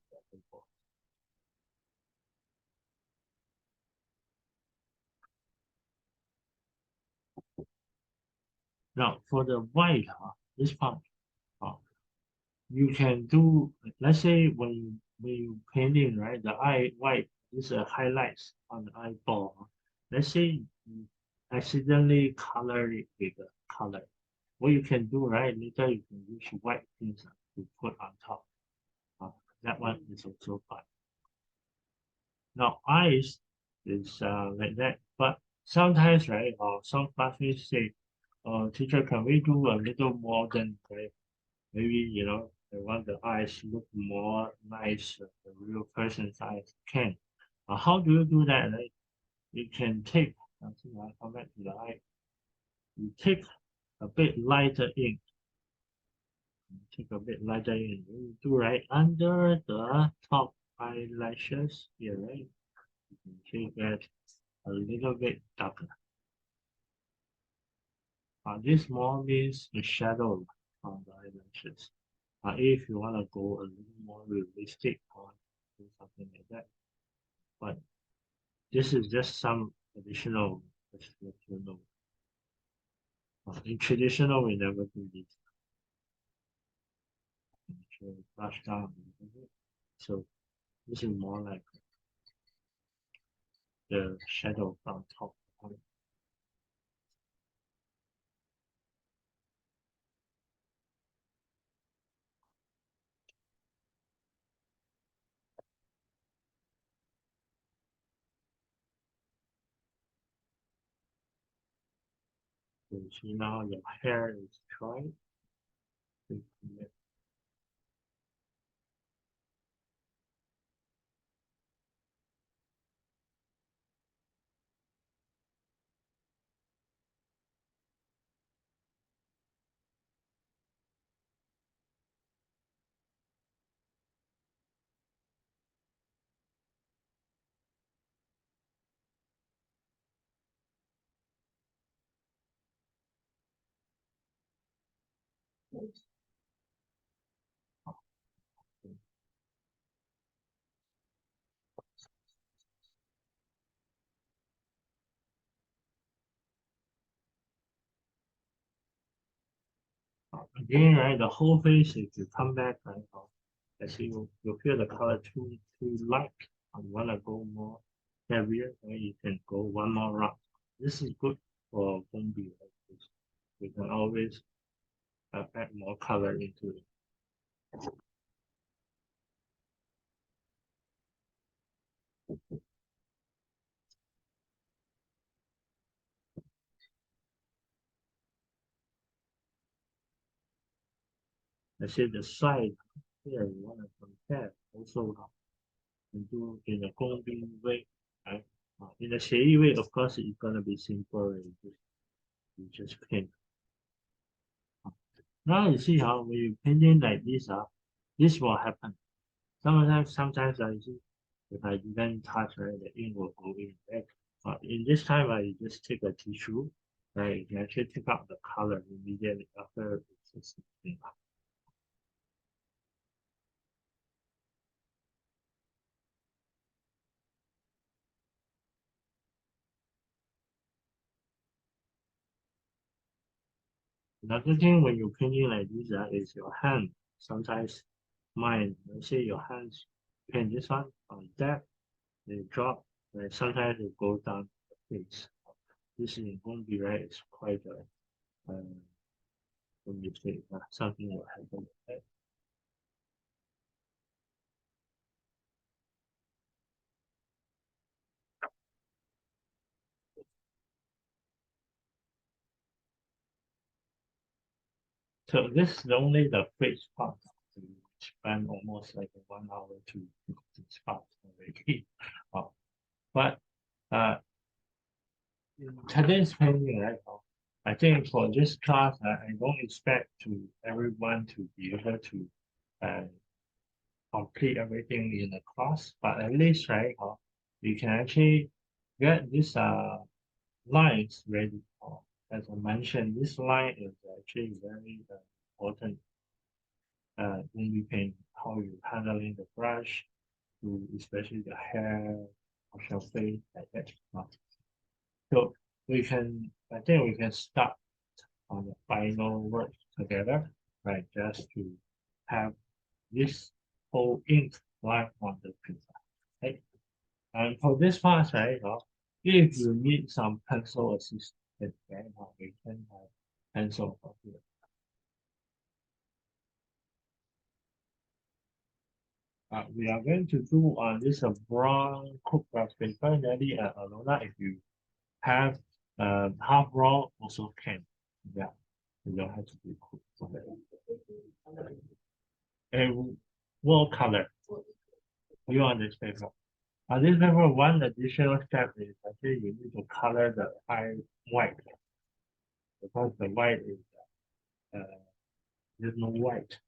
Now for the white, this part, you can do, let's say when you painting, right, the eye white is a highlights on the eyeball. Let's say you accidentally color it with a color. What you can do, right, later you can use white things to put on top. That one is also fine. Now eyes is like that, but sometimes, right, some classmates say, teacher, can we do a little more than, right? Maybe, I want the eyes look more nice, the real person's eyes can. How do you do that? Right? You can take, I come back to the eye. You take a bit lighter ink. Take a bit lighter ink. You do right under the top eyelashes here, right? You can take that a little bit darker. This more means the shadow on the eyelashes. If you want to go a little more realistic or do something like that. But this is just some additional, just let you know. In traditional, we never do this. Brush down. So this is more like the shadow from top. So see now your hair is dry. Again, right, the whole face, if you come back, right, I see you feel the color too light, and you want to go more heavier, right, you can go one more round. This is good for Gong Bi, right? You can always add more color into it. I see the side here, you want to compare also and do in a Gong Bi way, right? In a shady way, of course, it's gonna be simple. You just paint. Now you see how when you painting like this, this will happen. Sometimes I see if I didn't touch, right, the ink will go in. Right? But in this time, you just take a tissue, right? You can actually take out the color immediately after it's clean. Another thing when you're painting like this is your hand. Sometimes mine, let's say your hands paint this one on that, they drop, right? Sometimes it goes down the face. This is won't be right. It's quite a mistake. Something will happen. Right? So this is only the face part. We spend almost like 1 hour to do this part already. Uh, but uh, in today's painting, right? I think for this class, I don't expect to everyone to be able to uh, complete everything in the class, but at least, right, you can actually get this lines ready. As I mentioned, this line is actually very important when you paint how you handling the brush, to especially the hair of your face like that. So I think we can start on the final work together, right? Just to have this whole ink line on the pizza, right? And for this part, right, if you need some pencil assistance, right, we can have pencil for here. We are going to do on this brown cooked rice paper, Nelly and Alona. If you have half raw, also can. Yeah, you don't have to be cooked. Okay. a wall color. You on this paper. This paper, one additional step is actually you need to color the eye white because the white is there's no white.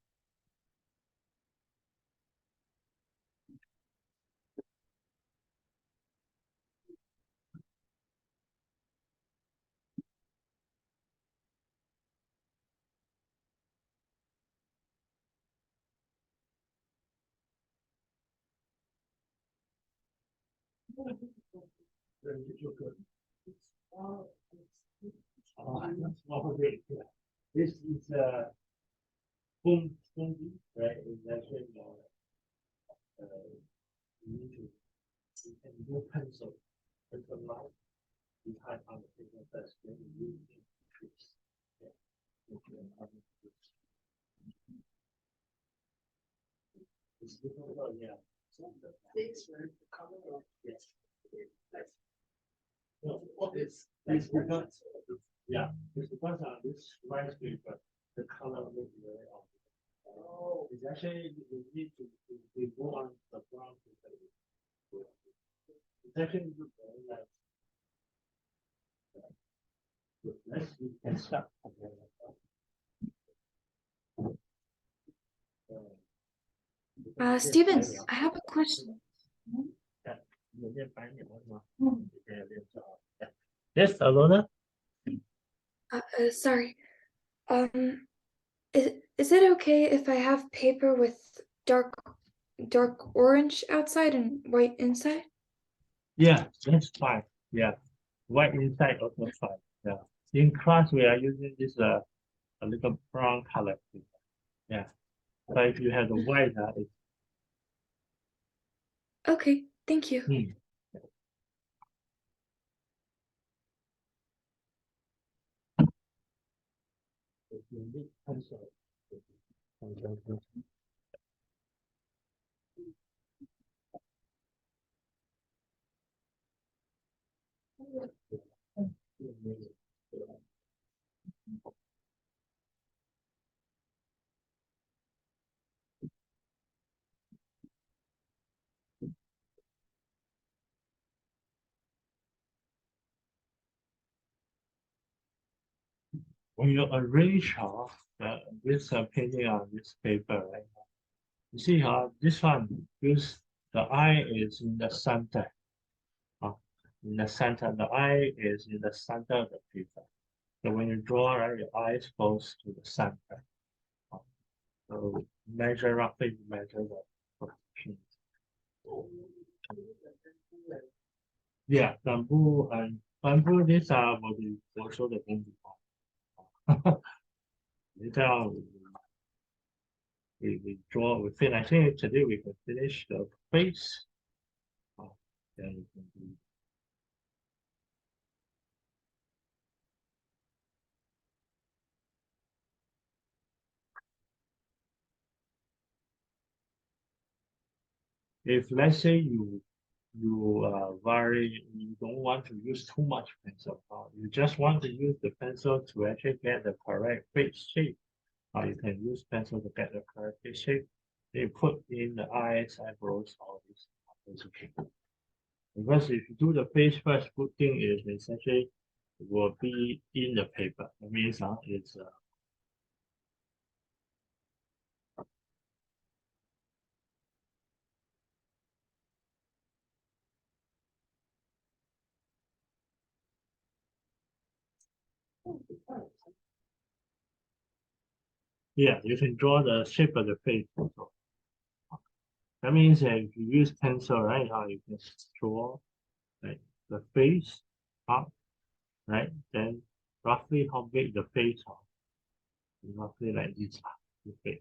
This is Gong Bi, right? It's actually you need to you can use pencil line behind on the paper first, then you use tricks. Yeah. It's difficult, yeah. Yes. No, it's because yeah, it's because on this rice paper, the color looks very off. Oh, it's actually we need to go on the brown paper. It's actually look very nice. Let's we can start. Steven, I have a question. Yes, Alona. Sorry. Um, is it okay if I have paper with dark orange outside and white inside? Yeah, that's fine. Yeah, white inside also fine. Yeah. In class, we are using this a little brown color. Yeah. But if you have the white, it's Okay, thank you. When you arrange this painting on this paper, right? You see how this one, because the eye is in the center. In the center, the eye is in the center of the paper. So when you draw, right, your eye is close to the center. So roughly measure the proportions. Yeah, bamboo, these are what we also the bamboo. Later we draw, we finish. I think today we can finish the face. Then we can do. If let's say you you don't want to use too much pencil, you just want to use the pencil to actually get the correct face shape. You can use pencil to get the correct face shape. You put in the eyes, eyebrows, all this. It's okay. Because if you do the face first, good thing is essentially it will be in the paper. That means it's yeah, you can draw the shape of the face also. That means that if you use pencil, right, you can draw like the face up, right? Then roughly how big the face roughly like this, the face.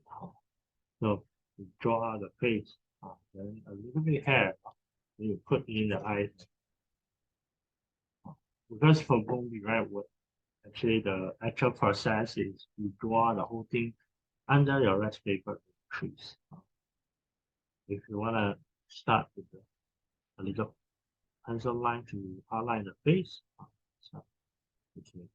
So you draw the face, then a little bit hair, you put in the eyes. Because for Gong Bi, right, what actually the actual process is you draw the whole thing under your rest paper crease. If you want to start with a little pencil line to outline the face, so okay.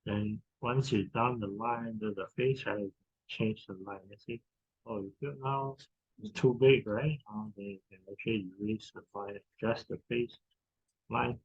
Then once you're done the line to the face, right, change the line. You see, oh, you feel now it's too big, right? Then you can actually erase the line, adjust the face line.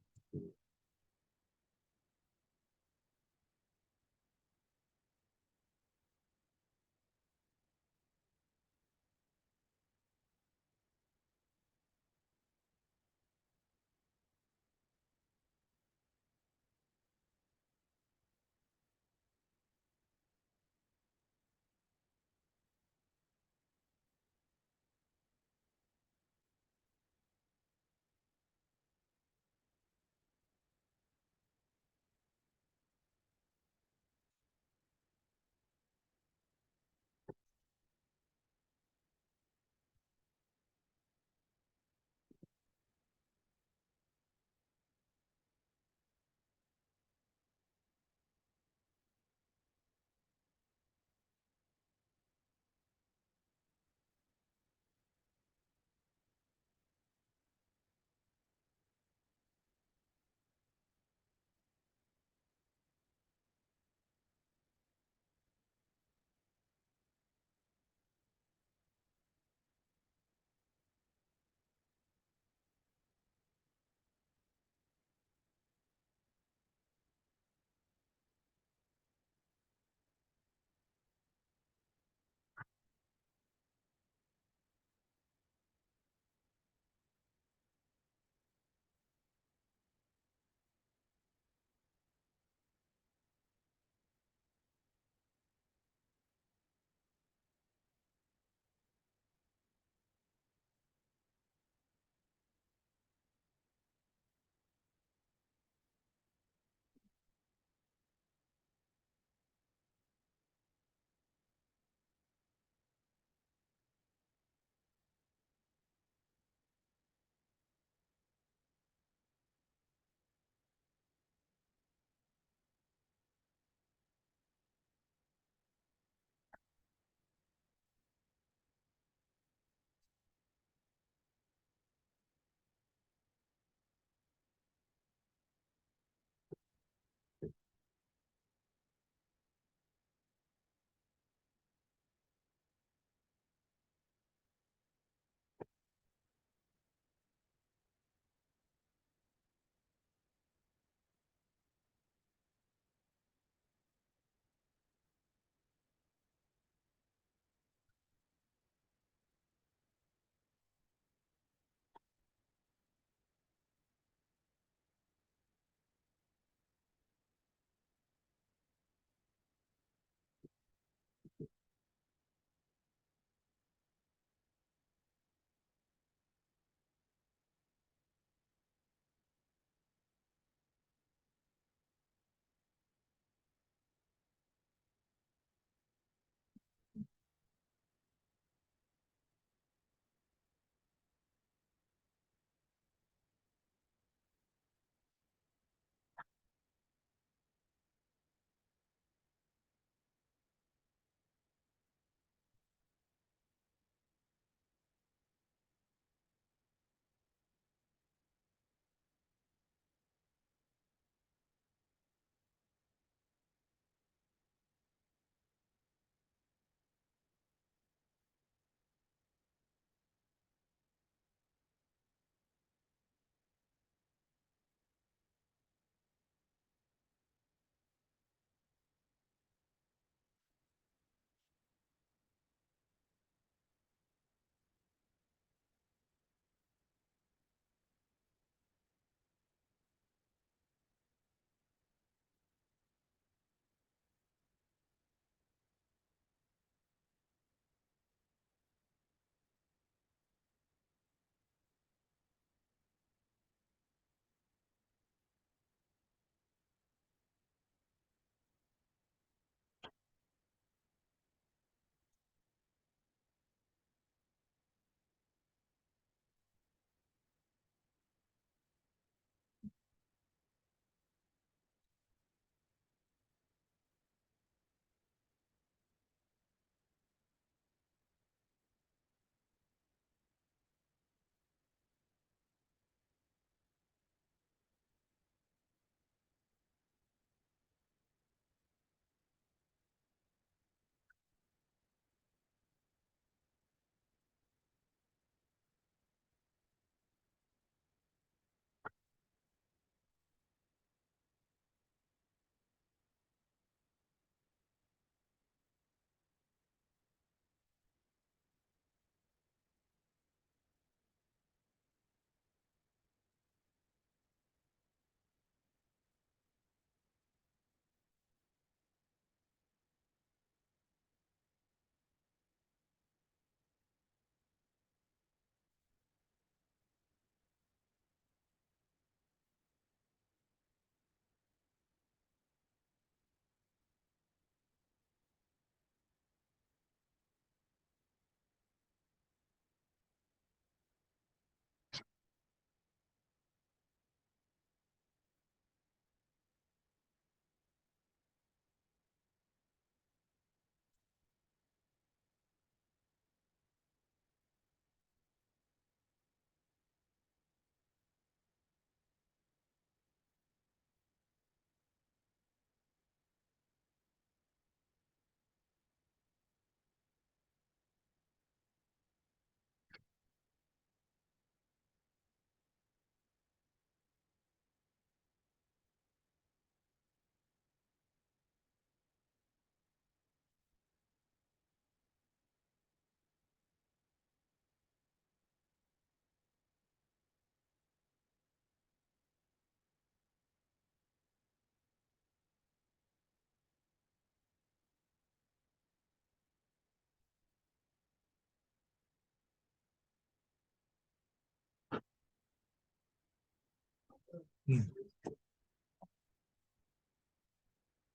嗯，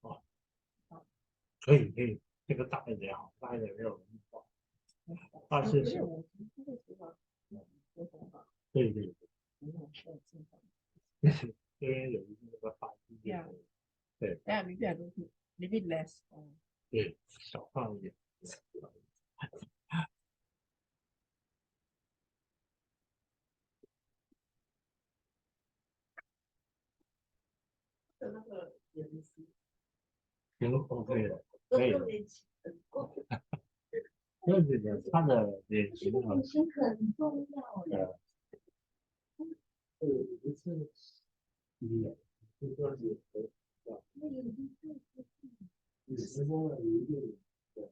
哦，可以，这个大一点好，大一点没有人画。20对，这边有一个那个发际线，对 Yeah, maybe I don't think, maybe less. 对，少放一点。行，OK 的，可以的。对对对，他的脸型很重要呃，不是脸，就说是你直播了一个对，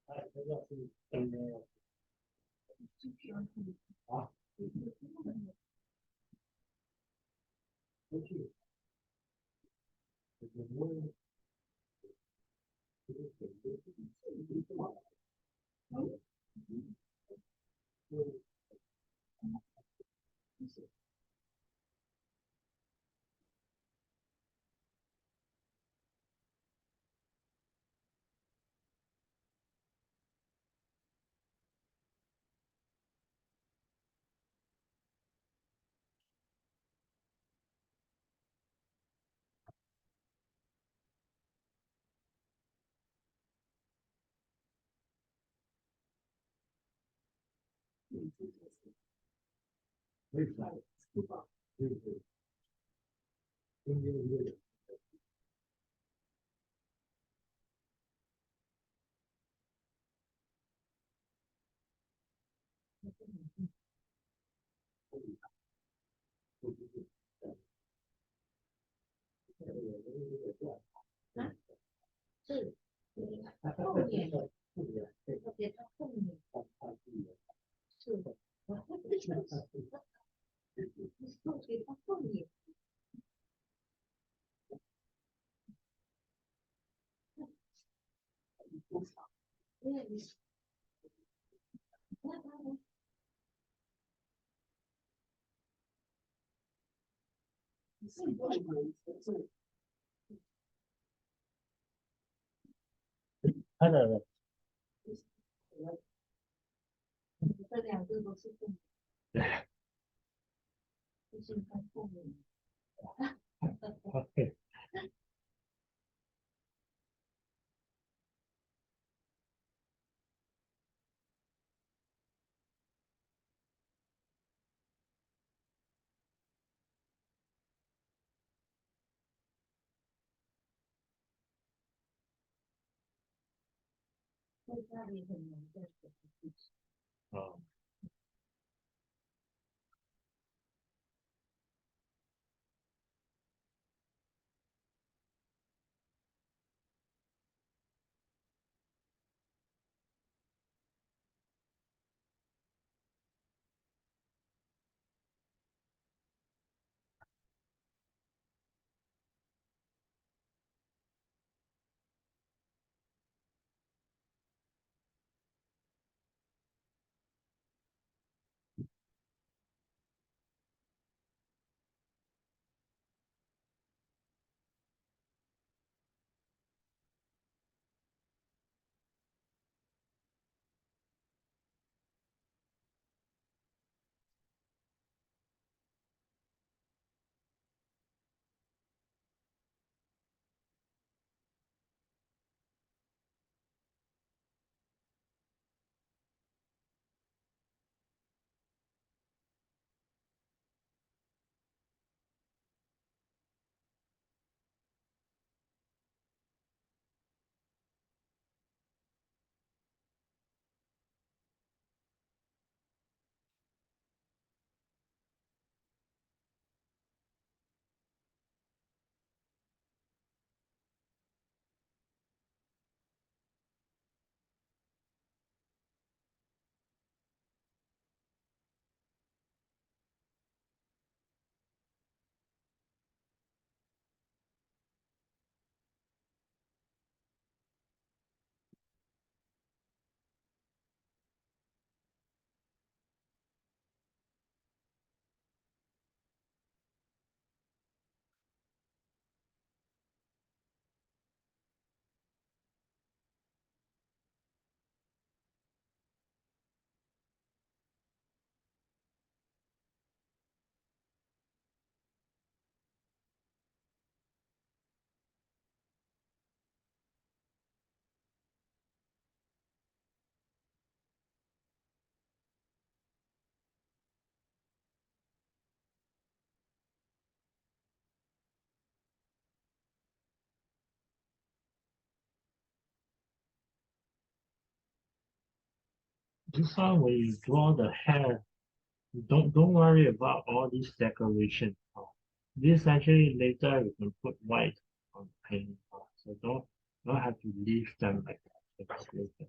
哎，这个是真的啊，回去，为啥？对对，中间一个人，后面，特别他后面，是的，送给他后面，因为你，他的这两个都是父母，对就是他父母。，OK，在家里很难在学啊。This one when you draw the hair, don't worry about all this decoration. This actually later you can put white on paint. So don't have to leave them like that. It's later.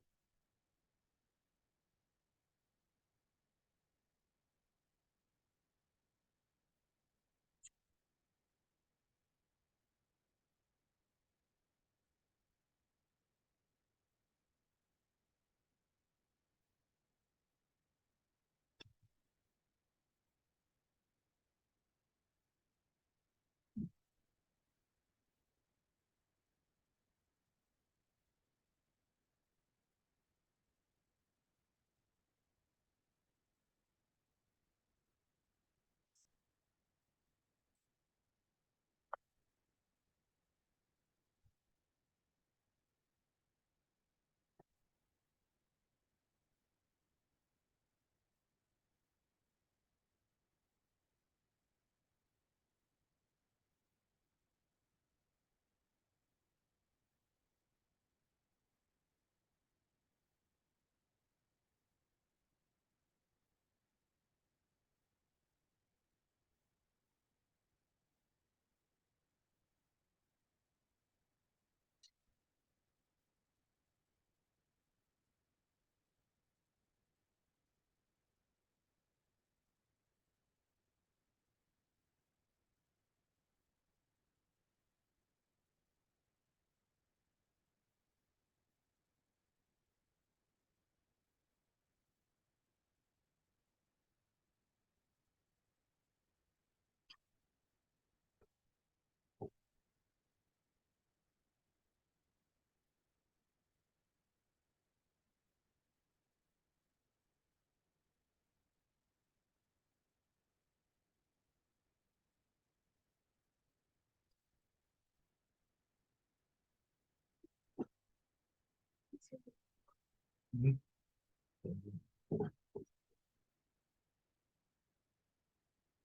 嗯，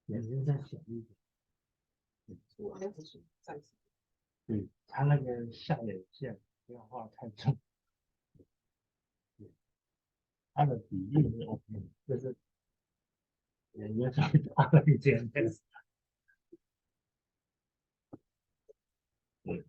眼睛再小一点。我还不是暂时。对，他那个下眼线不要画太重，他的比例是 OK，就是眼睛稍微大了一点点。对，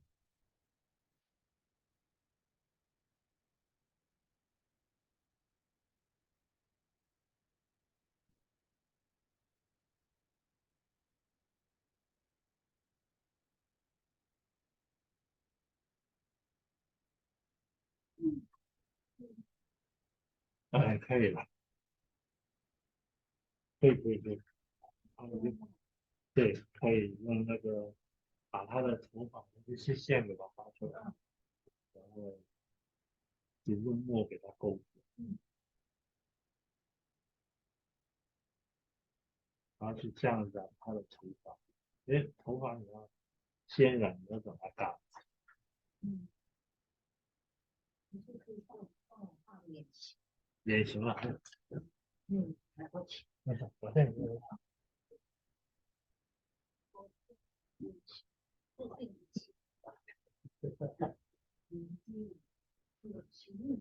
哎，可以了，可以，然后就对，可以用那个把他的头发的这些线给它画出来，然后就用墨给它勾住，然后是这样染他的头发，因为头发你要先染那种它干，嗯，你就可以放眼睛。也行了。来不及。没事，我再给你这会引起。这个题目。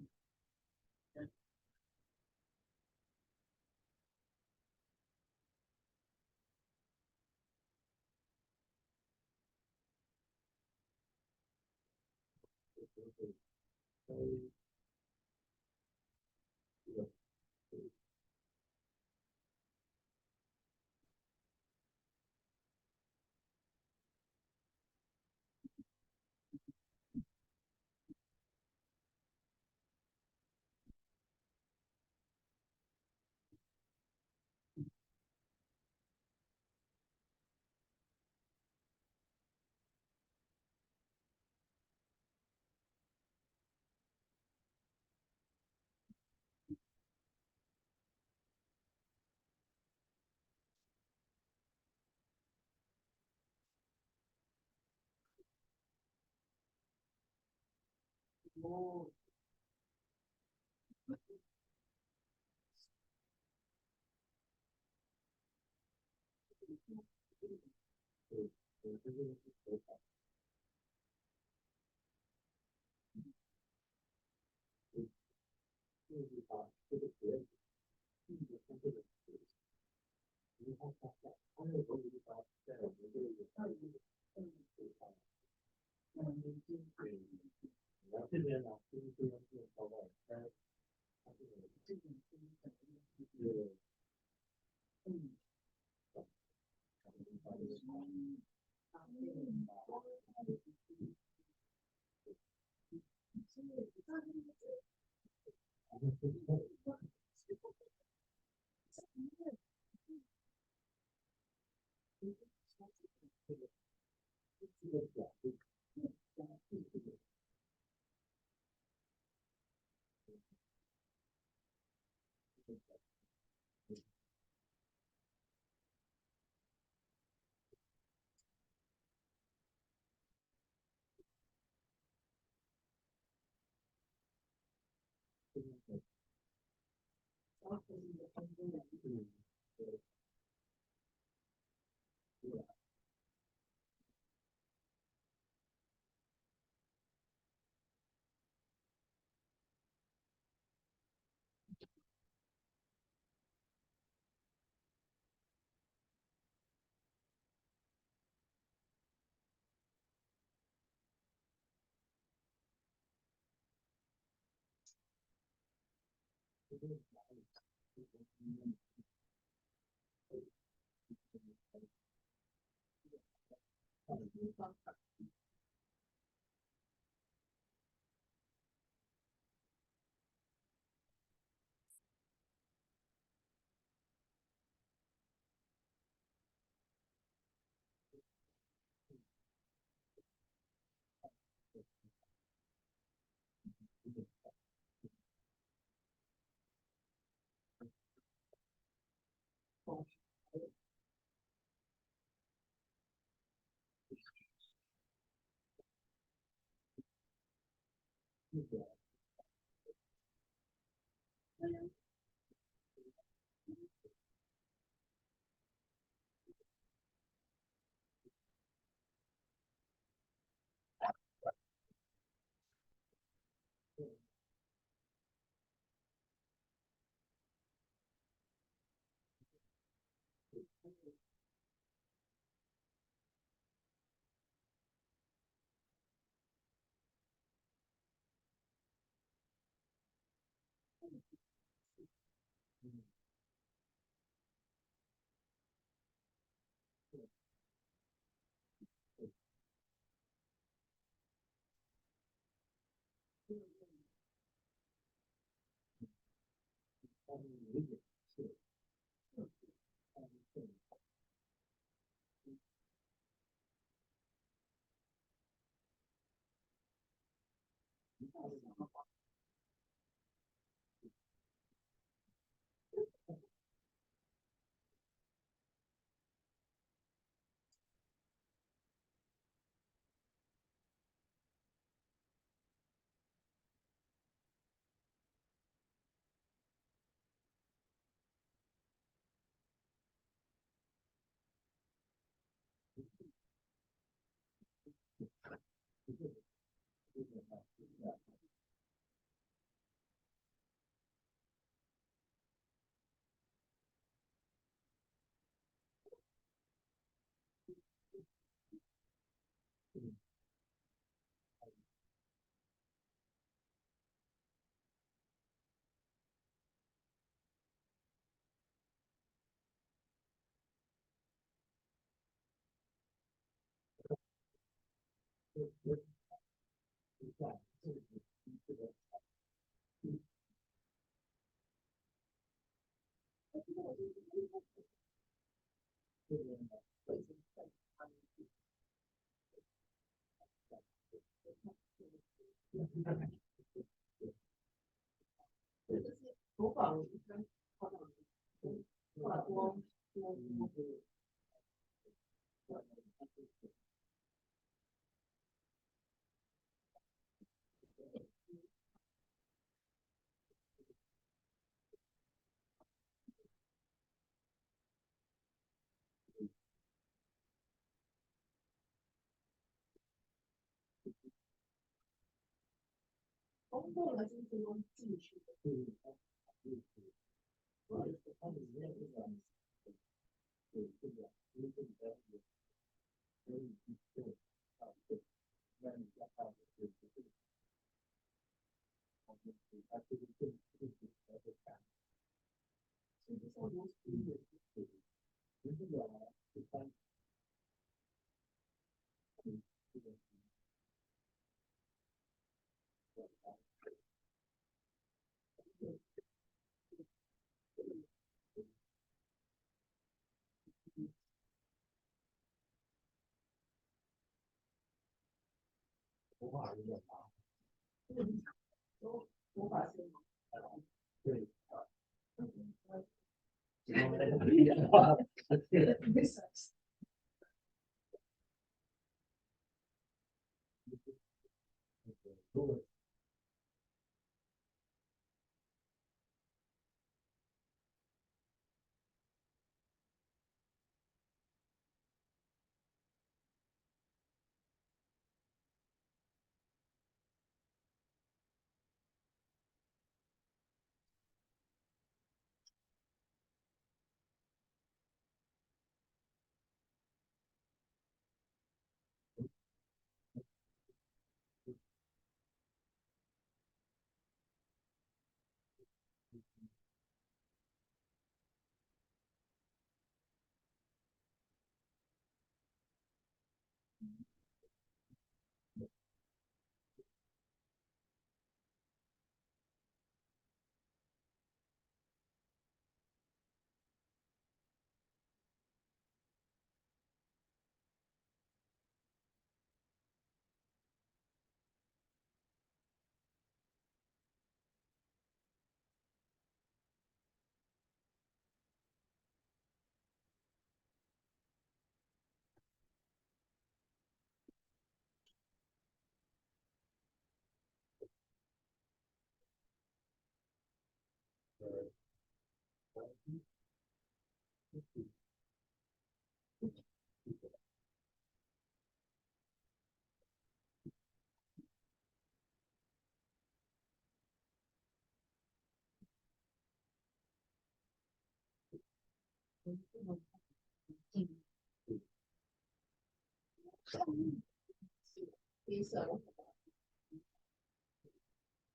哦。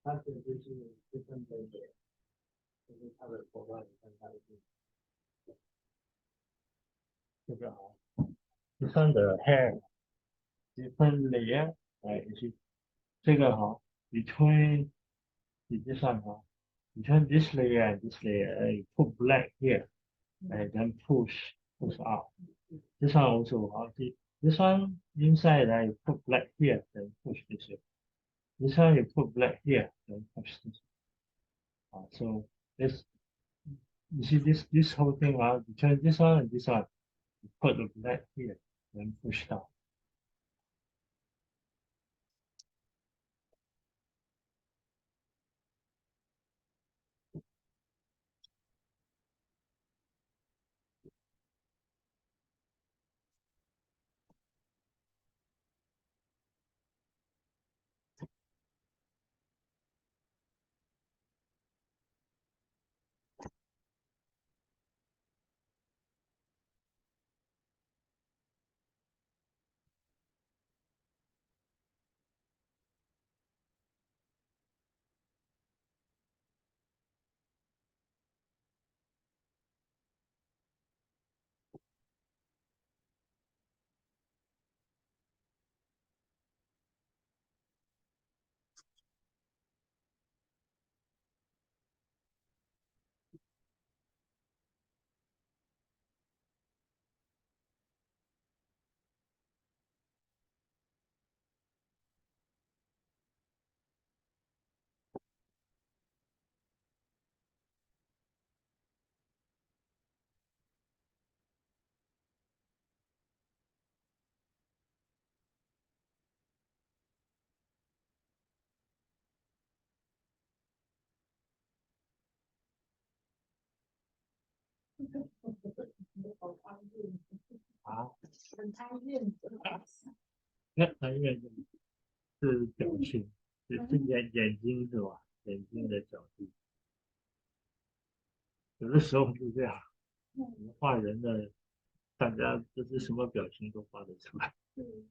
它这就是different layer，就是它的头发，你看它的这个啊，this one the hair different layer，哎，是这个哈，between this one 哈，between this layer and this layer，you put black here，and then push out。This one also 哈，this one inside you put black here, then push this way. This one you put black here, then push this way. So this you see this whole thing between this one and this one, you put the black here, then push down. 啊，那因为是表情，是眼睛是吧？眼睛的角度。的时候是这样，我们画人的，大家这是什么表情都画得出来。嗯。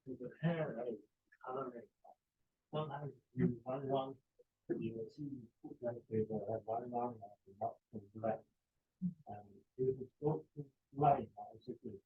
这个 hair 来 color 刚开始完妆，有戏不该这个完妆啊，什么出来，就是说外来这个。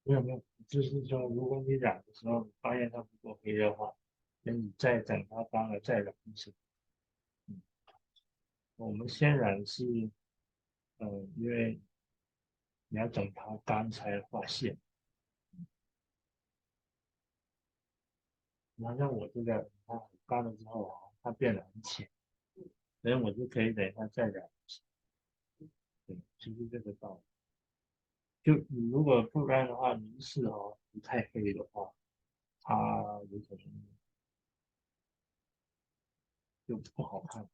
没有没有，就是说，如果你染的时候你发现它不够黑的话，那你再等它干了再染一次。我们先染是，因为你要等它干才画线。然后像我这个，它干了之后啊，它变得很浅，所以我就可以等一下再染一次。对，就是这个道理。就你如果不然的话，你一试哦不太黑的话，它有可能就不好看。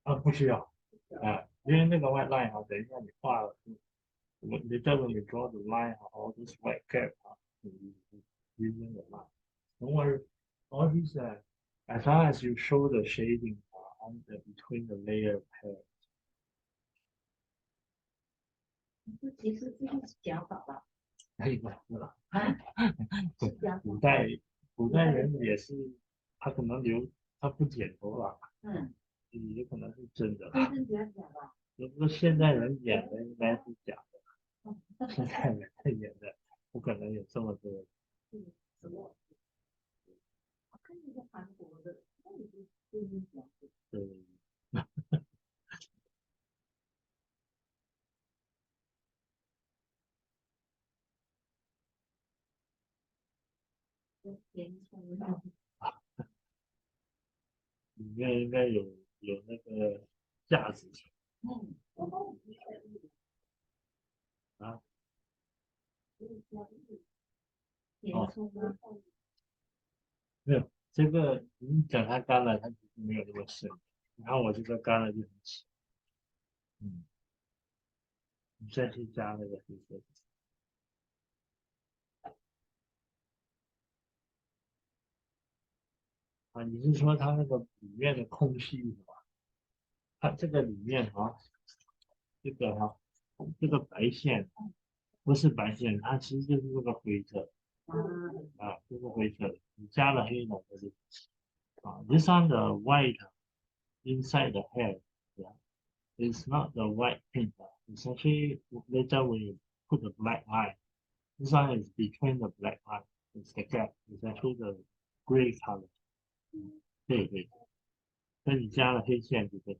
啊不需要因为那个 white line 啊，等一下你画了，你这个你 draw the line all this white gap 你 using the line. Don't worry, all these as long as you show the shading on the between the layer of hair. 其实这个是假发吧？可以吧？是吧？是假发。古代人也是，他可能他不剪头发，也可能是真的。真真假假吧？如果现代人演的应该是假的，现代人演的不可能有这么多。什么？我看那个韩国的，那也是真真假假。对，填充的。里面应该有那个价值啊。填充啊。没有这个，你等它干了，它其实没有那么深。你看我这个干了就很浅。你再去加那个黑色你是说它那个里面的空隙是吧？它这个里面这个这个白线不是白线，它其实就是这个灰色这个灰色的，你加了黑的这里this on the white inside the hair, yeah, it's not the white paint. It's actually later when you put the black line. This one is between the black line. It's the gap. It's actually the gray color. 对对，那你加了黑线就对。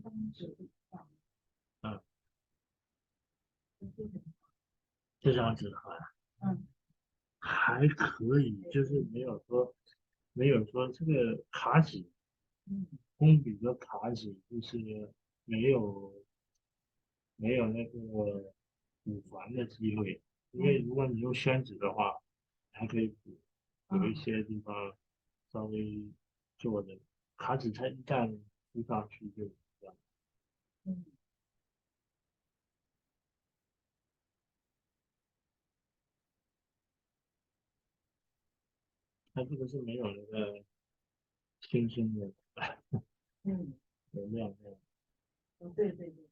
张纸比较，嗯，就是这张纸啊嗯还可以，就是没有说这个卡纸，嗯工笔的卡纸就是没有没有那个补环的机会，因为如果你用宣纸的话，还可以补，有一些地方稍微做的卡纸，它一旦敷上去就这样，嗯它这个是没有那个新鲜的嗯，能量的。对对对。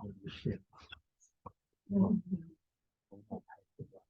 的线，头发拍出来。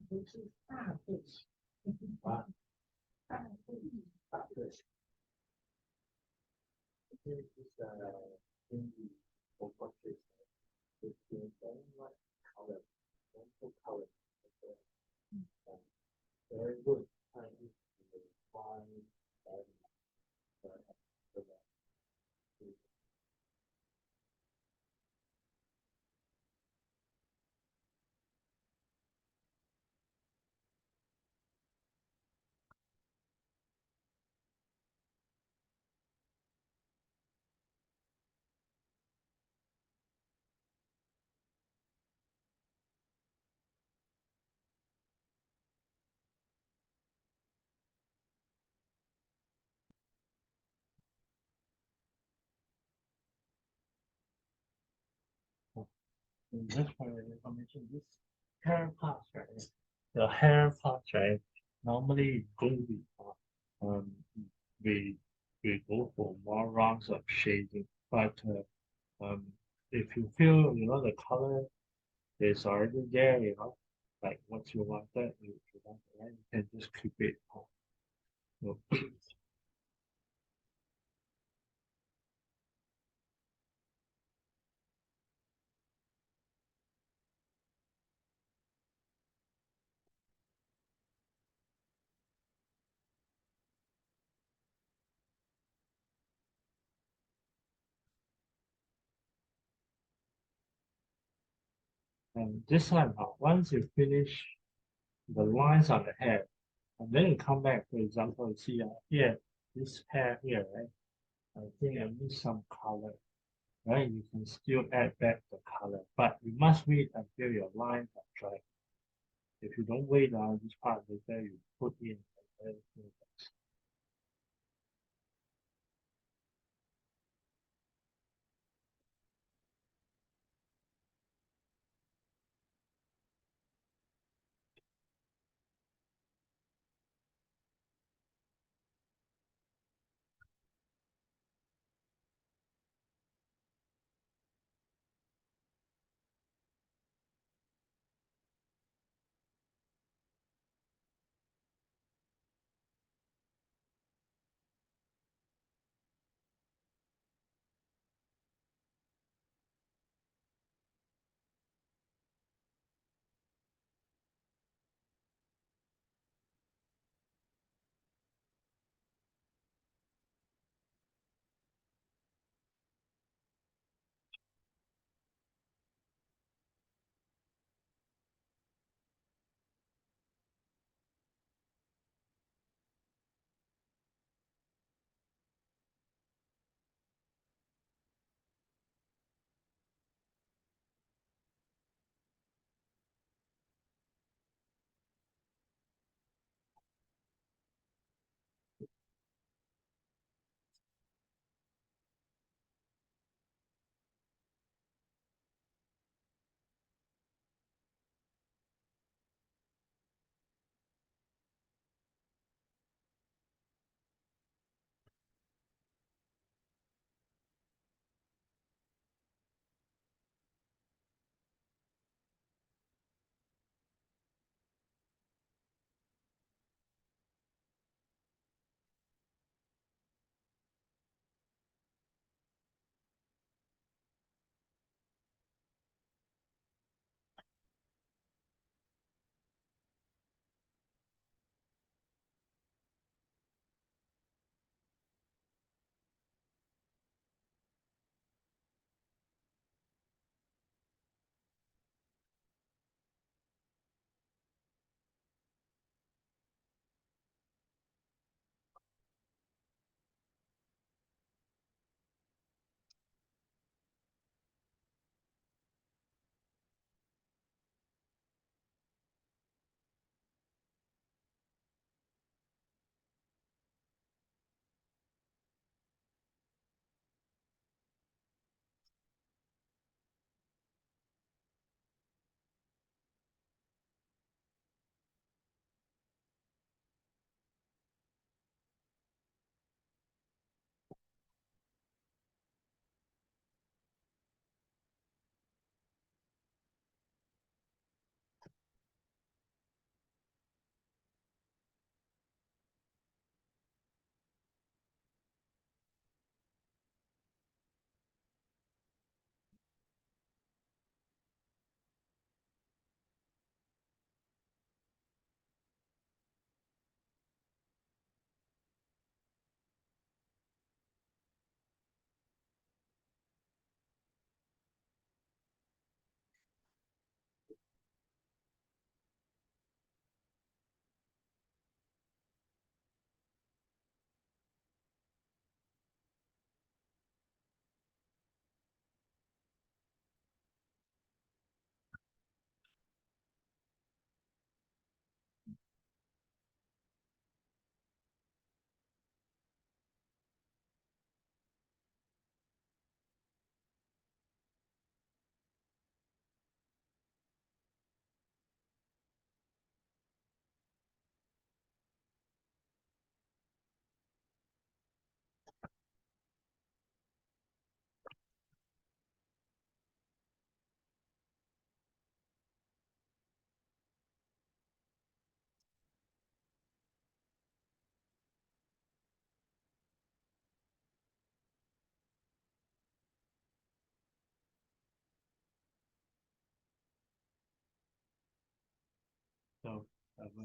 不是大背心，啊，大背大个性。This is in the portrait. It's in white color, rainbow color. Very good. Chinese fine and just for your information, this hair parts, right? The hair parts, right? Normally Gong Bi, um, we we go for more rounds of shading, but if you feel the color is already there, like what you wanted, if you want, right? You can just keep it on. So, and this one, once you finish the lines on the hair, and then you come back, for example, you see here, this hair here, right? I think I need some color, right? You can still add back the color, but you must wait until your lines are dry. If you don't wait on this part later, you put in everything.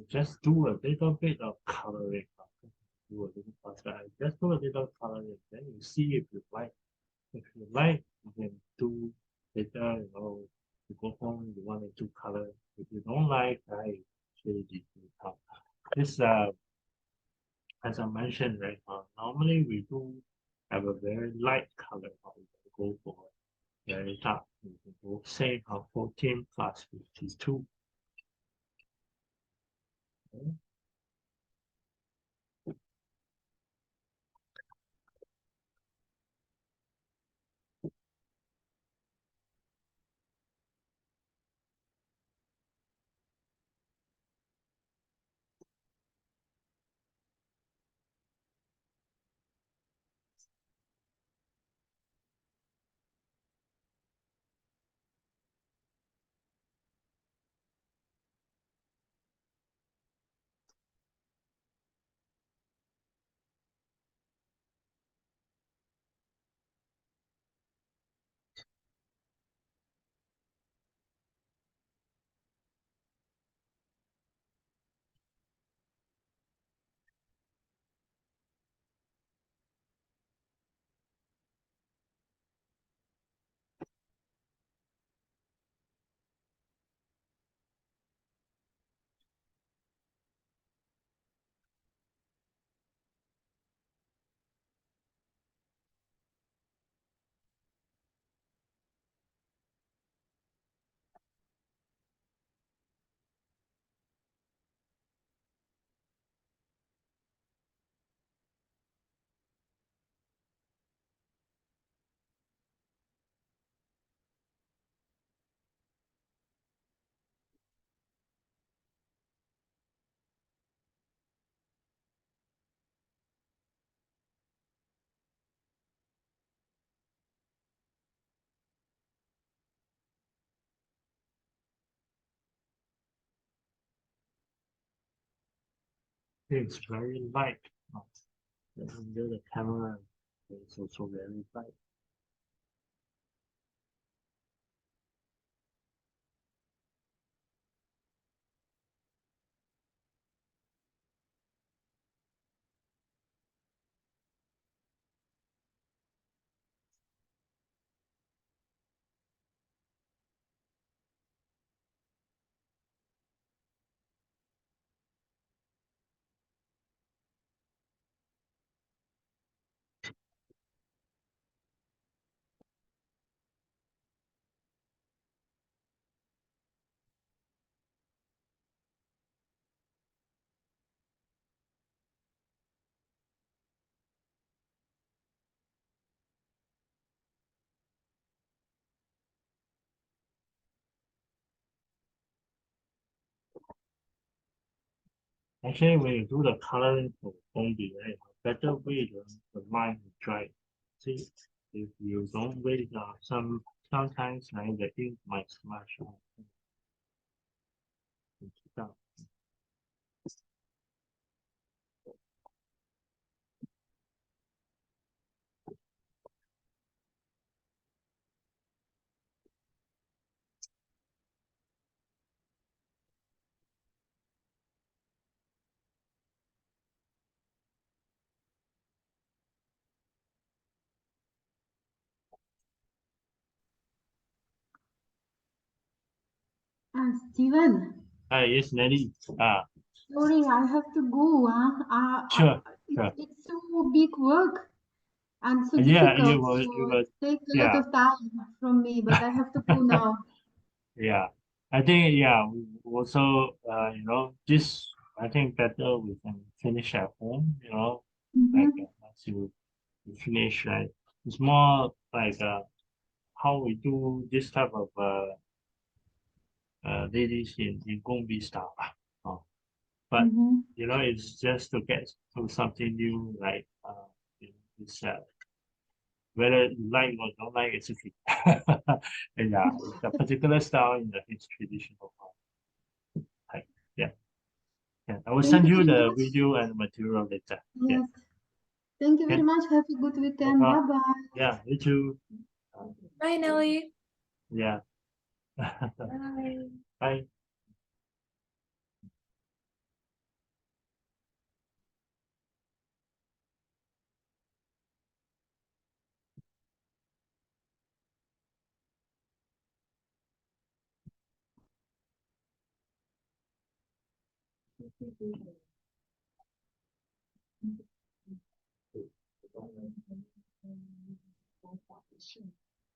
just do a little bit of coloring. Do a little faster. Just do a little coloring. Then you see if you like. If you like, you can do later. You know, you go home. You want to do color. If you don't like, I actually detail. This as I mentioned, right? Normally we do have a very light color. We go for very dark. We can go say 14 plus 52. Okay. It's very light. Under the camera, it's also very light. Actually, when you do the coloring for Gong Bi, right, better wait the line to dry. See, if you don't wait, sometimes like the ink might smash on. Steven, Hi, yes, Nelly. sorry, I have to go. Sure, sure. It's so big work and so Yeah, difficult. you So were, it takes a lot yeah, of time from me, but I have to go now. yeah. I think, yeah, we also, this, I think better we can finish at home, like Mhm. once you finish, right? It's more like how we do this type of ladies in Gong Bi style. Oh, but Mhm. it's just to get to something new, like it's whether you like or don't like, it's okay. And yeah, it's a particular style in the his traditional type. Yeah, yeah. I will Thank send you you very the much. video and material later. Yeah, Yes. Thank you very can much. Have a good no weekend. Bye problem. bye. Yeah, you too. Uh, Bye, Nelly. yeah. Bye. Bye.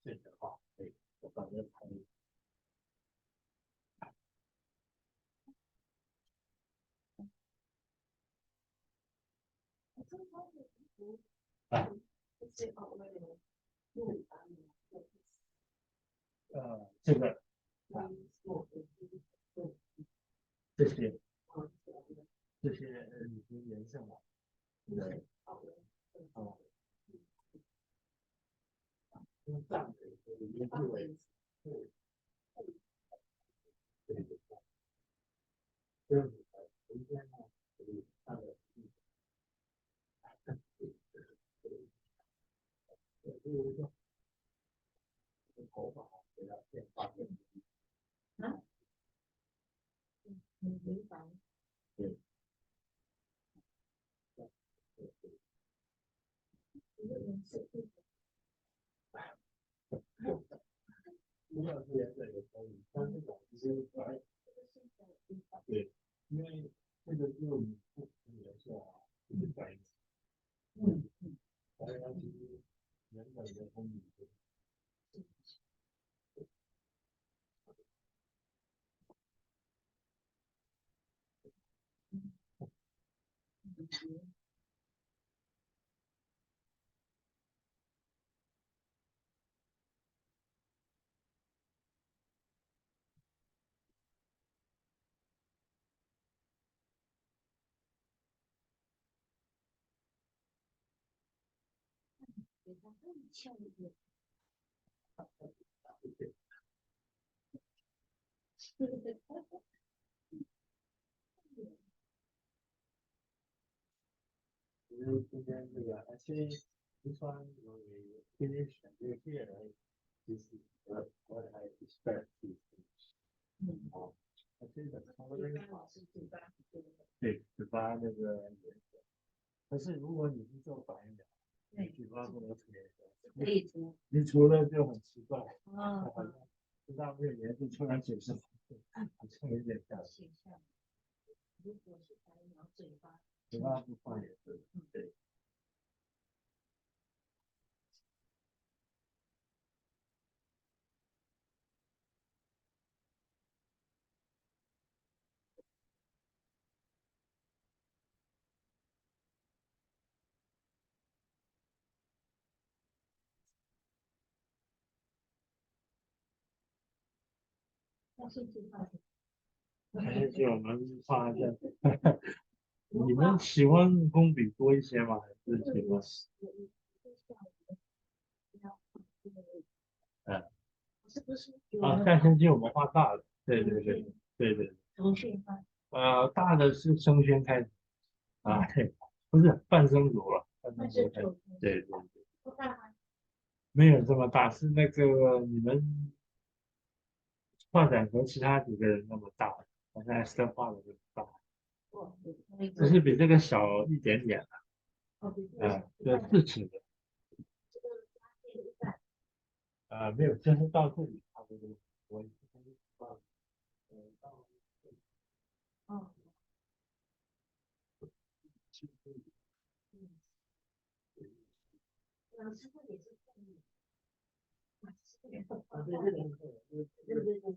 这个话，对，我感觉可以。这个这些已经颜色了，对，哦，这样子已经是为对对对，这样子今天呢，它的头发给它变化变对。不要是颜色也可以，但是我其实白，对，因为这个就你不颜色啊，就是白，白它其实原本的风景是其实今天这个actually this one when we finish and do here, right? This is what I expect to finish. 哦，actually the coloring part 对，嘴巴那个颜色。可是如果你是做白描，你嘴巴不能涂颜色，你涂了就很奇怪，好像不大会颜色突然显示好像有点像。嘴巴不放颜色，对。还是我们画一下。你们喜欢工笔多一些吗？还是喜欢？嗯，啊，下星期我们画大的，对对对对对。大的是生宣开始啊，对，不是半生熟了，半生熟开始，对对对，没有这么大，是那个你们画展和其他几个人那么大，我现在是画的就大，只是比这个小一点点了，对，4尺的，没有，就是到这里差不多，我到到对，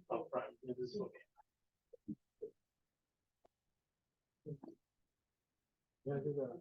到不然就是左边，你看这个。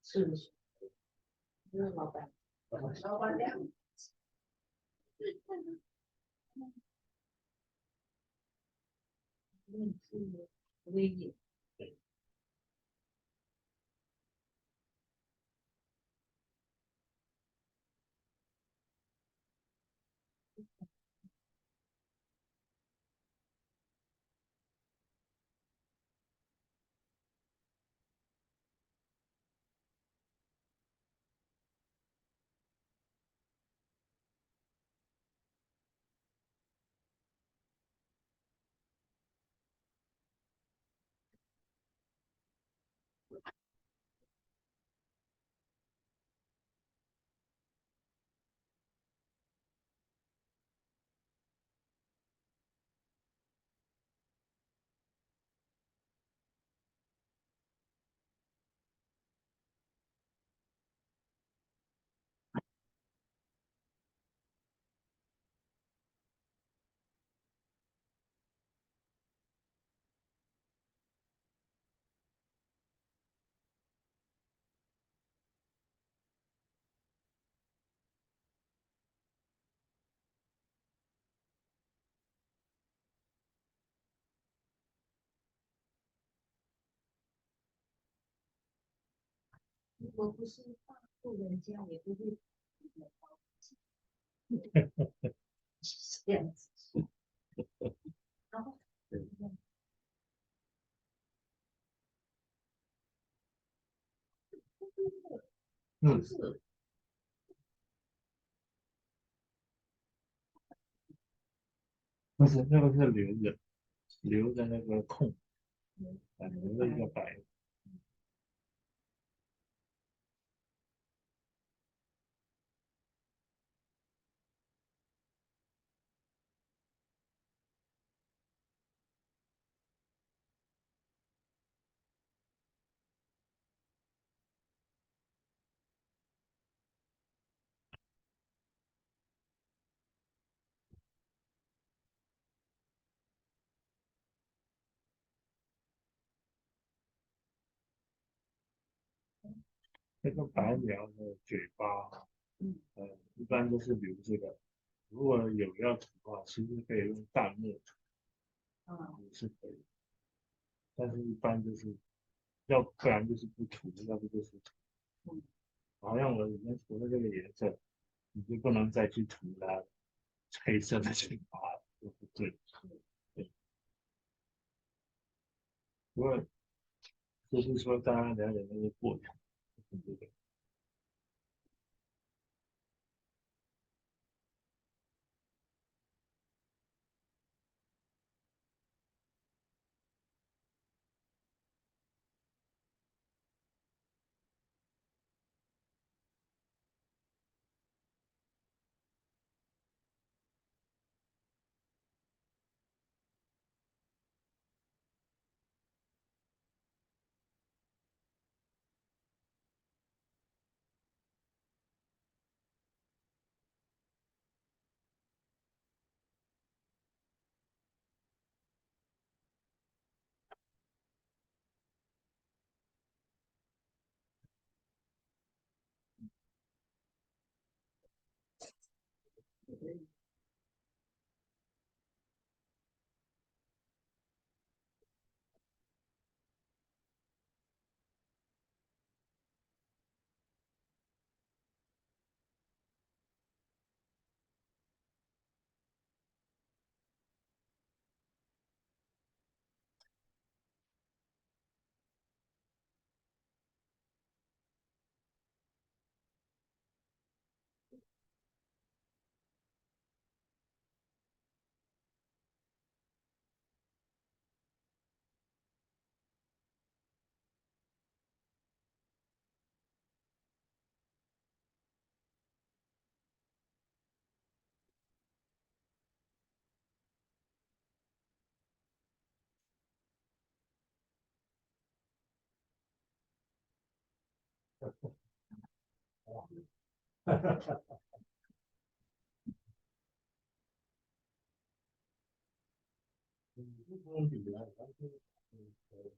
是是，就是老板，老板娘。威严。如果不是大户人家，也不会是这样子。然后，是不是那个是留着那个空，留着一个白。这个白鸟的嘴巴，一般都是留这个。如果有要涂的话，其实可以用淡墨涂，也是可以。但是一般就是要不然就是不涂，要不就是涂。好像我以前涂的这个颜色，你就不能再去涂它黑色的嘴巴了，就不对。对，不过就是说大家了解那个过程，对对。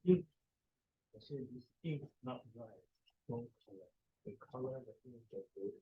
ink. I say this ink not right. Don't color. The color the ink is good.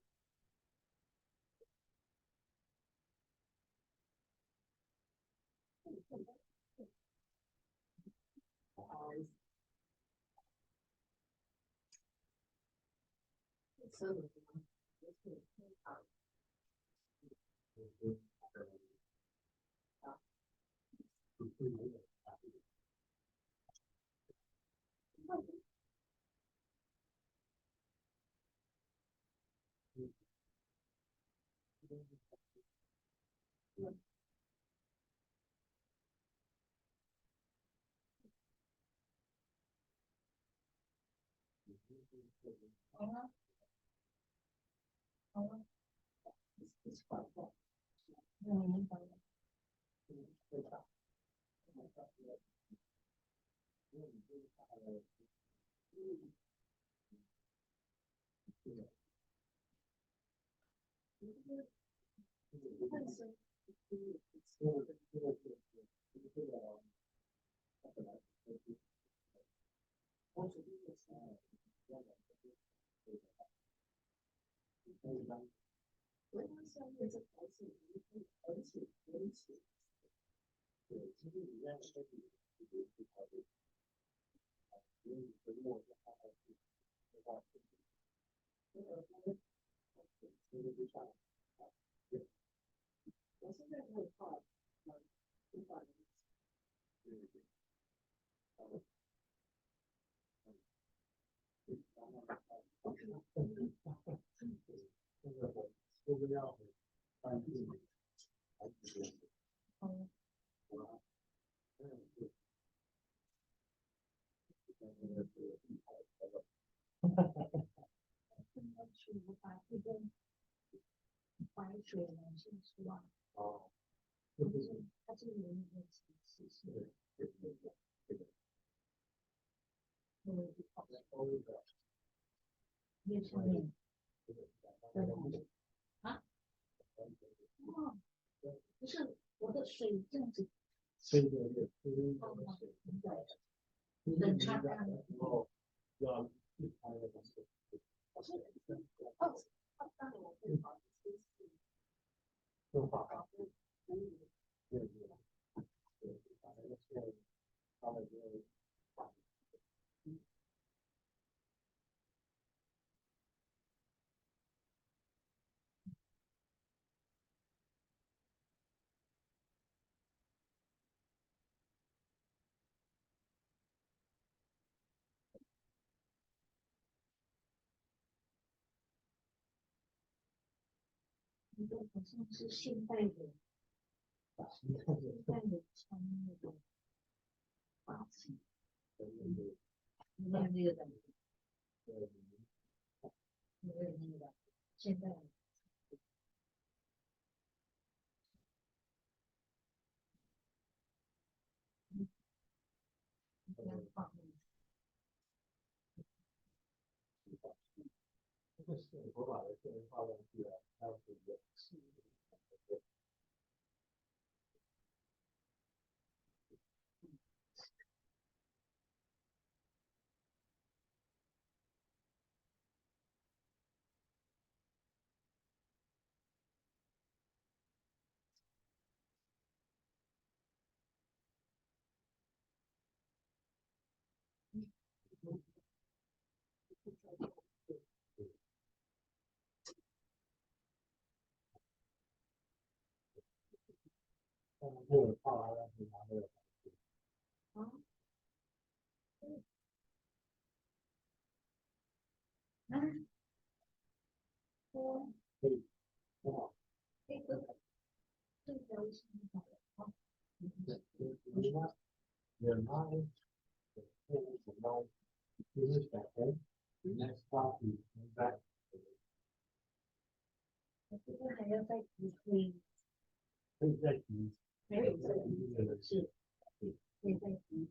好像是现代人穿那种发型，你看这个感觉，有点那个现代人。我把这个画上去了，还有这个。这个画完了，你拿这个。可以，很好。这个这个是什么？Your mind, your mind, finish that head. The next part is back. 这个还要再提，可以再提，还有再提是，可以再提。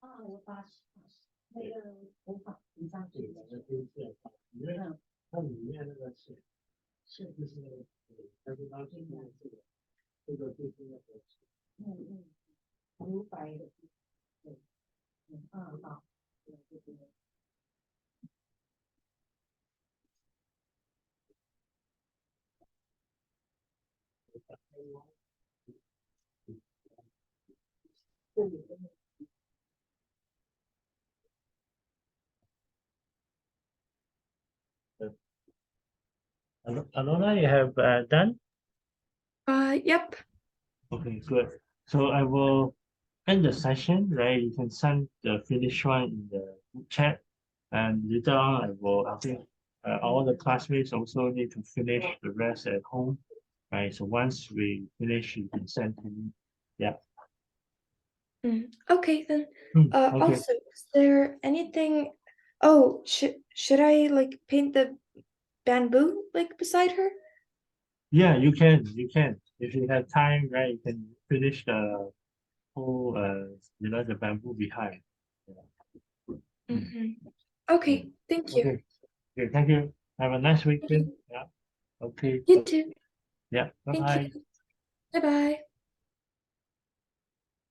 啊，我把那个头发涂上去的，它里面那个是是，就是它是它现在这个就是那个留白的，对，好，对对对。Alona, you have done? Yep. Okay, good. So I will end the session, right? You can send the finished one in the group chat, and later on I think all the classmates also need to finish the rest at home, right? So once we finish, you can send to me. Yeah. Okay then. Okay. Also, is there anything? Oh, should I like paint the bamboo like beside her? Yeah, you can. You can. If you have time, right? You can finish the whole, the bamboo behind. Okay, thank you. Okay, thank you. Have a nice Thank weekend. you. Yeah. Okay. You too. Yeah. Thank Bye-bye. you. Bye bye.